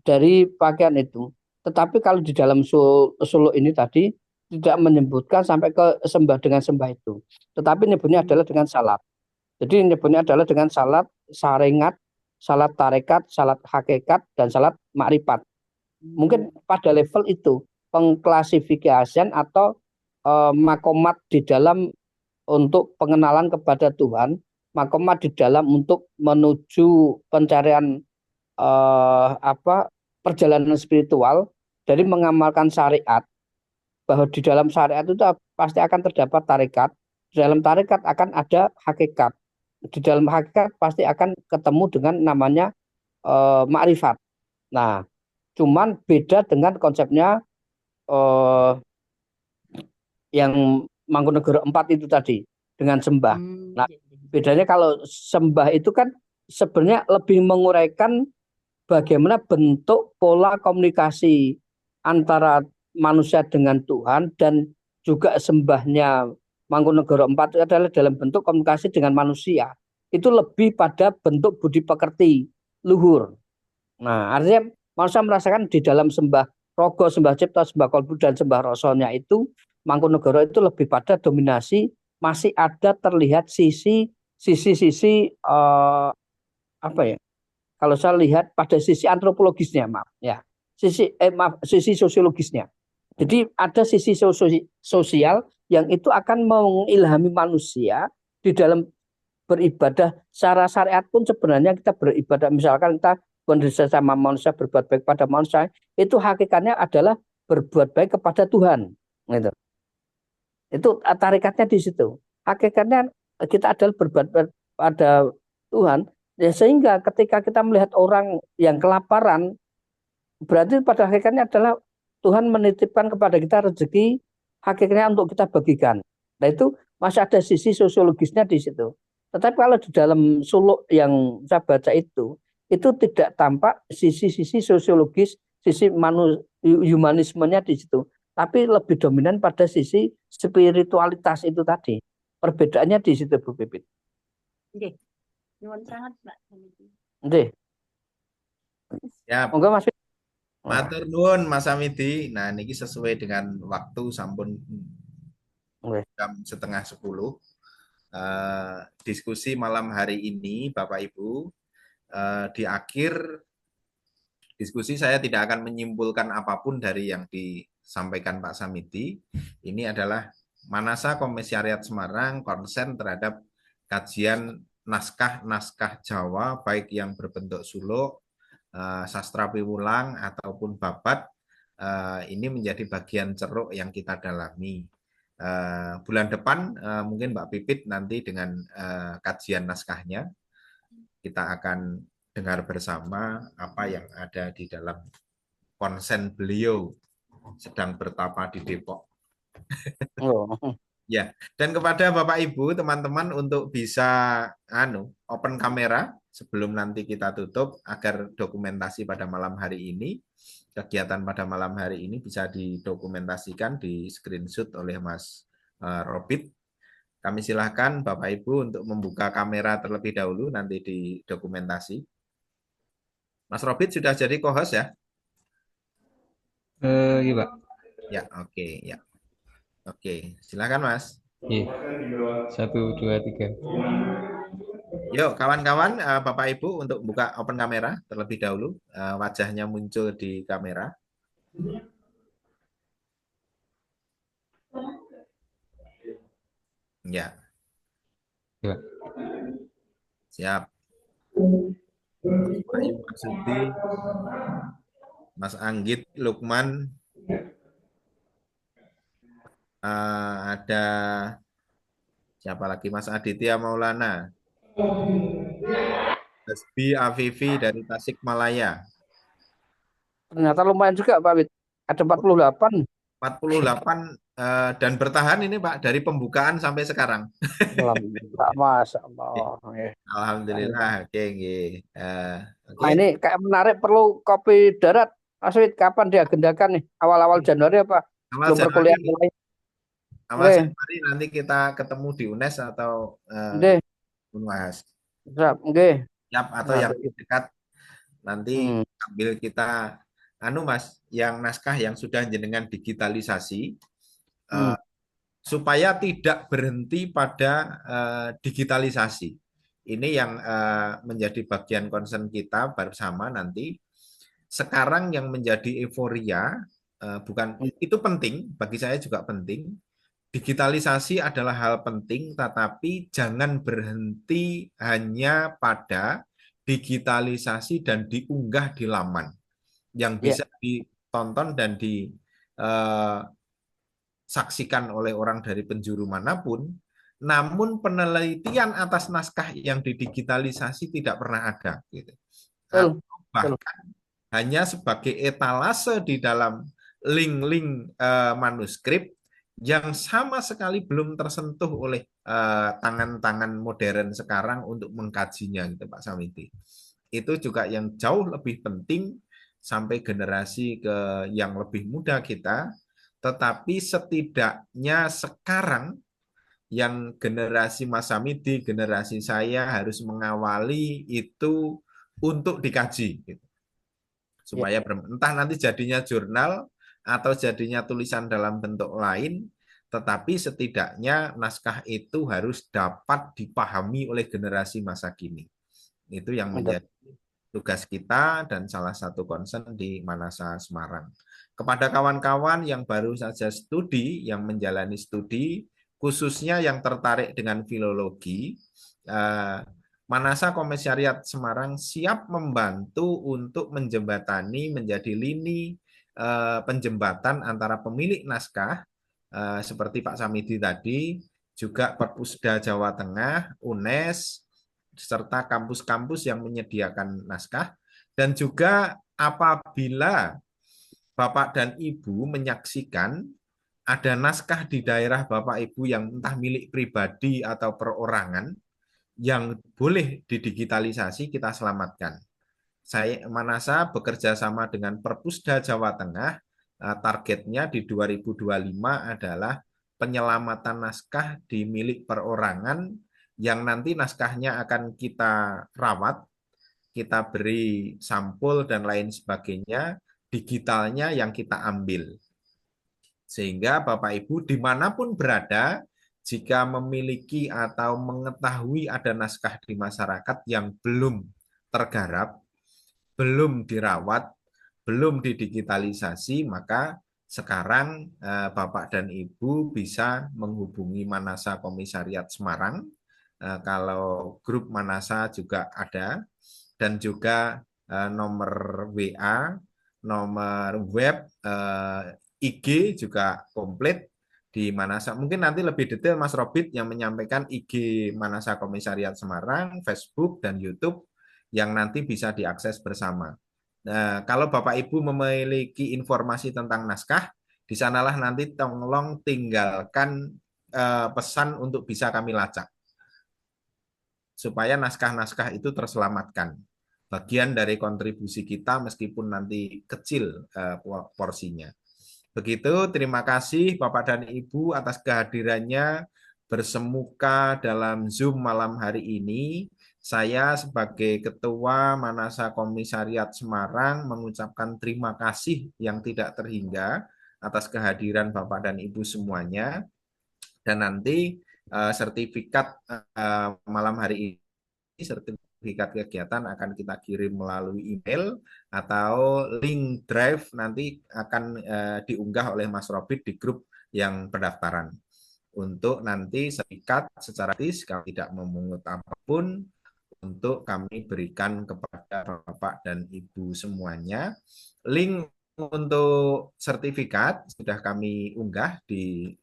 dari pakaian itu. Tetapi kalau di dalam suluk ini tadi tidak menyebutkan sampai ke sembah dengan sembah itu. Tetapi nyebutnya adalah dengan salat. Jadi nyebutnya adalah dengan salat saringat, salat tarekat, salat hakikat, dan salat makrifat. Mungkin pada level itu pengklasifikasian atau makomat di dalam untuk pengenalan kepada Tuhan, makomat di dalam untuk menuju pencarian perjalanan spiritual dari mengamalkan syariat, bahwa di dalam syariat itu pasti akan terdapat tarekat, di dalam tarekat akan ada hakikat, di dalam hakikat pasti akan ketemu dengan namanya makrifat. Nah, cuman beda dengan konsepnya yang Mangkunegara 4 itu tadi dengan sembah. Nah, bedanya kalau sembah itu kan sebenarnya lebih menguraikan bagaimana bentuk pola komunikasi antara manusia dengan Tuhan, dan juga sembahnya Mangkunegara 4 itu adalah dalam bentuk komunikasi dengan manusia. Itu lebih pada bentuk budi pekerti luhur. Nah, artinya manusia merasakan di dalam sembah rogo, sembah cipta, sembah kolbu dan sembah rasanya itu Mangkunegara itu lebih pada dominasi, masih ada terlihat sisi apa ya? Kalau saya lihat pada sisi antropologisnya, maaf ya, sisi sosiologisnya. Jadi ada sisi sosial yang itu akan mengilhami manusia di dalam beribadah. Secara syariat pun sebenarnya kita beribadah, misalkan kita berusaha sama manusia, berbuat baik pada manusia, itu hakikatnya adalah berbuat baik kepada Tuhan. Gitu. Itu tarikatnya di situ. Hakikatnya kita adalah berbuat baik pada Tuhan. Ya, sehingga ketika kita melihat orang yang kelaparan, berarti pada hakikatnya adalah Tuhan menitipkan kepada kita rezeki, hakikatnya untuk kita bagikan. Nah, itu masih ada sisi sosiologisnya di situ. Tetapi kalau di dalam suluk yang saya baca itu tidak tampak sisi-sisi sosiologis, sisi humanismenya di situ. Tapi lebih dominan pada sisi spiritualitas itu tadi. Perbedaannya di situ, Bu Pipit. Oke. Nuwun sangat, Mbak. Nggih. Ya. Monggo Mas. Matur nuwun Mas Hamidi. Nah, niki sesuai dengan waktu sampun jam setengah 10. Diskusi malam hari ini, Bapak Ibu, di akhir diskusi saya tidak akan menyimpulkan apapun dari yang disampaikan Pak Samidi. Ini adalah Manasa Komisariat Semarang konsen terhadap kajian naskah-naskah Jawa, baik yang berbentuk suluk, sastra piwulang, ataupun babat. Ini menjadi bagian ceruk yang kita dalami. Bulan depan mungkin Mbak Pipit nanti dengan kajian naskahnya kita akan dengar bersama apa yang ada di dalam konsen beliau sedang bertapa di Depok. Ya, dan kepada Bapak Ibu, teman-teman untuk bisa open kamera sebelum nanti kita tutup agar dokumentasi pada malam hari ini, kegiatan pada malam hari ini bisa didokumentasikan, di screenshot oleh Mas Robit. Kami silahkan Bapak Ibu untuk membuka kamera terlebih dahulu nanti di dokumentasi. Mas Robit sudah jadi co-host ya? Iya, Pak. Ya, oke, ya. Oke, silakan Mas. Iya. 1, 2, 3. Yuk, kawan-kawan, Bapak Ibu untuk buka open kamera terlebih dahulu. Wajahnya muncul di kamera. Ya. Iya. Siap. Mas Sudi, Mas Anggit, Lukman, ada siapa lagi? Mas Aditya Maulana, Hasbi Afifi dari Tasikmalaya. Ternyata lumayan juga Pak Wid. Ada 48. 48 dan bertahan ini Pak dari pembukaan sampai sekarang. Alhamdulillah, Mas. Alhamdulillah. Oke, Nah, ini kayak menarik, perlu kopi darat. Mas Wid, kapan diagendakan nih? Awal-awal Januari apa? Belum perkuliahan mulai. Awal Januari nanti kita ketemu di UNES atau UNAS. Siap, nggih. Siap, atau yang dekat nanti ambil kita Mas, yang naskah yang sudah jenengan digitalisasi supaya tidak berhenti pada digitalisasi. Ini yang menjadi bagian concern kita bersama nanti. Sekarang yang menjadi euforia bukan itu penting, bagi saya juga penting. Digitalisasi adalah hal penting, tetapi jangan berhenti hanya pada digitalisasi dan diunggah di laman yang bisa ditonton dan disaksikan oleh orang dari penjuru manapun. Namun penelitian atas naskah yang didigitalisasi tidak pernah ada, gitu. Bahkan hanya sebagai etalase di dalam link-link manuskrip yang sama sekali belum tersentuh oleh tangan-tangan modern sekarang untuk mengkajinya, gitu Pak Samiti. Itu juga yang jauh lebih penting sampai generasi yang lebih muda kita, tetapi setidaknya sekarang yang generasi Mas Samiti, generasi saya harus mengawali itu untuk dikaji, gitu. Supaya entah nanti jadinya jurnal atau jadinya tulisan dalam bentuk lain, tetapi setidaknya naskah itu harus dapat dipahami oleh generasi masa kini. Itu yang menjadi tugas kita dan salah satu concern di Manasa Semarang. Kepada kawan-kawan yang baru saja studi, yang menjalani studi, khususnya yang tertarik dengan filologi, Manasa Komisariat Semarang siap membantu untuk menjembatani menjadi lini penjembatan antara pemilik naskah seperti Pak Samidi tadi, juga Perpusda Jawa Tengah, UNES, serta kampus-kampus yang menyediakan naskah, dan juga apabila Bapak dan Ibu menyaksikan ada naskah di daerah Bapak Ibu yang entah milik pribadi atau perorangan yang boleh didigitalisasi, kita selamatkan. Saya Manasa bekerja sama dengan Perpusda Jawa Tengah, targetnya di 2025 adalah penyelamatan naskah di milik perorangan yang nanti naskahnya akan kita rawat, kita beri sampul dan lain sebagainya, digitalnya yang kita ambil. Sehingga Bapak Ibu dimanapun berada, jika memiliki atau mengetahui ada naskah di masyarakat yang belum tergarap, belum dirawat, belum didigitalisasi, maka sekarang Bapak dan Ibu bisa menghubungi Manasa Komisariat Semarang. Kalau grup Manasa juga ada, dan juga nomor WA, nomor web, IG juga komplit di Manasa. Mungkin nanti lebih detail Mas Robit yang menyampaikan IG Manasa Komisariat Semarang, Facebook, dan YouTube yang nanti bisa diakses bersama. Nah, kalau Bapak Ibu memiliki informasi tentang naskah, di sanalah nanti tolong tinggalkan pesan untuk bisa kami lacak supaya naskah-naskah itu terselamatkan. Bagian dari kontribusi kita meskipun nanti kecil porsinya. Begitu, terima kasih Bapak dan Ibu atas kehadirannya bersemuka dalam Zoom malam hari ini. Saya sebagai Ketua Manasa Komisariat Semarang mengucapkan terima kasih yang tidak terhingga atas kehadiran Bapak dan Ibu semuanya. Dan nanti sertifikat malam hari ini, sertifikat kegiatan akan kita kirim melalui email atau link drive nanti akan diunggah oleh Mas Robit di grup yang pendaftaran. Untuk nanti sertifikat secara gratis, kami tidak memungut apapun, untuk kami berikan kepada Bapak dan Ibu semuanya. Link untuk sertifikat sudah kami unggah di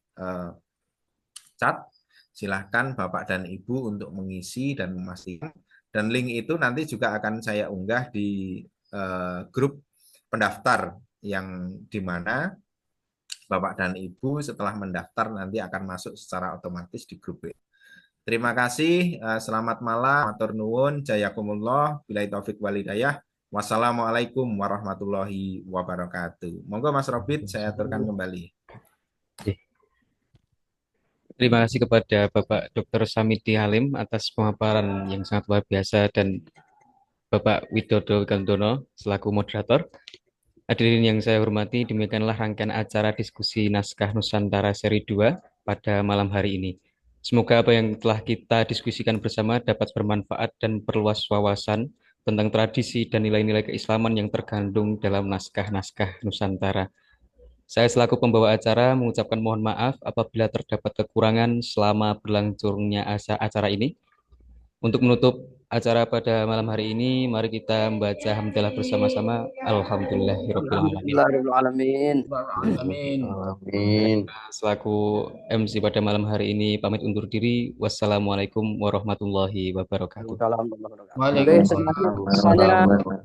chat. Silahkan Bapak dan Ibu untuk mengisi dan memastikan. Dan link itu nanti juga akan saya unggah di grup pendaftar yang dimana Bapak dan Ibu setelah mendaftar nanti akan masuk secara otomatis di grup itu. Terima kasih, selamat malam, matur nuwun, jayakumullah, billahi taufik walhidayah. Wassalamualaikum warahmatullahi wabarakatuh. Monggo Mas Robit, saya aturkan kembali. Terima kasih kepada Bapak Dr. Samidi Halim atas pemaparan yang sangat luar biasa dan Bapak Widodo Gandono selaku moderator. Hadirin yang saya hormati, demikianlah rangkaian acara diskusi Naskah Nusantara seri 2 pada malam hari ini. Semoga apa yang telah kita diskusikan bersama dapat bermanfaat dan perluas wawasan tentang tradisi dan nilai-nilai keislaman yang terkandung dalam naskah-naskah Nusantara. Saya selaku pembawa acara mengucapkan mohon maaf apabila terdapat kekurangan selama berlangsungnya acara ini. Untuk menutup acara pada malam hari ini, mari kita membaca hamdalah bersama-sama. Alhamdulillahirrahmanirrahim. Amin. Selaku MC pada malam hari ini, pamit undur diri. Wassalamualaikum warahmatullahi wabarakatuh. Semuanya.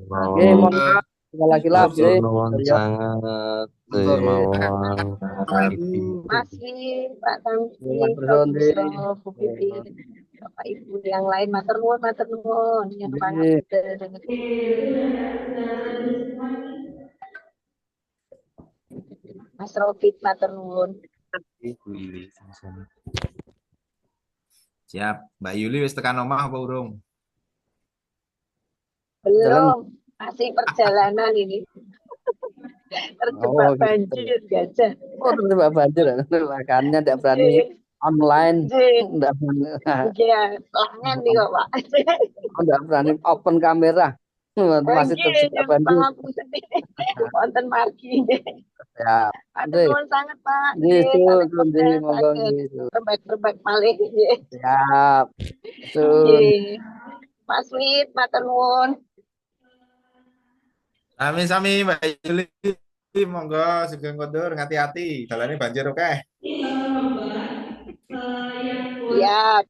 Mohon maaf. Lagi-lagi sangat Masih Pak Tamsi, Bu Pipin, Bapak Ibu yang lain, matur nuwun yang Mas Rofik, matur nuwun. Siap, Mbak Yuli wis tekan omah apa urung? Belum, masih perjalanan ini. Terjebak banjir gajah. Oh, terjebak banjir. Makanya tidak berani online. Tidak berani. Iya, pelanggan nih kok Pak. Tidak berani open kamera. Masih terjebak banjir. Konten marki. Ya. Aduh, sangat Pak. Terbaik paling. Siap. Mas Wid, matur nuwun. Sami-sami Mbak Yuli, monggo sugeng kondur, hati-hati, dalane banjir oke. Siap.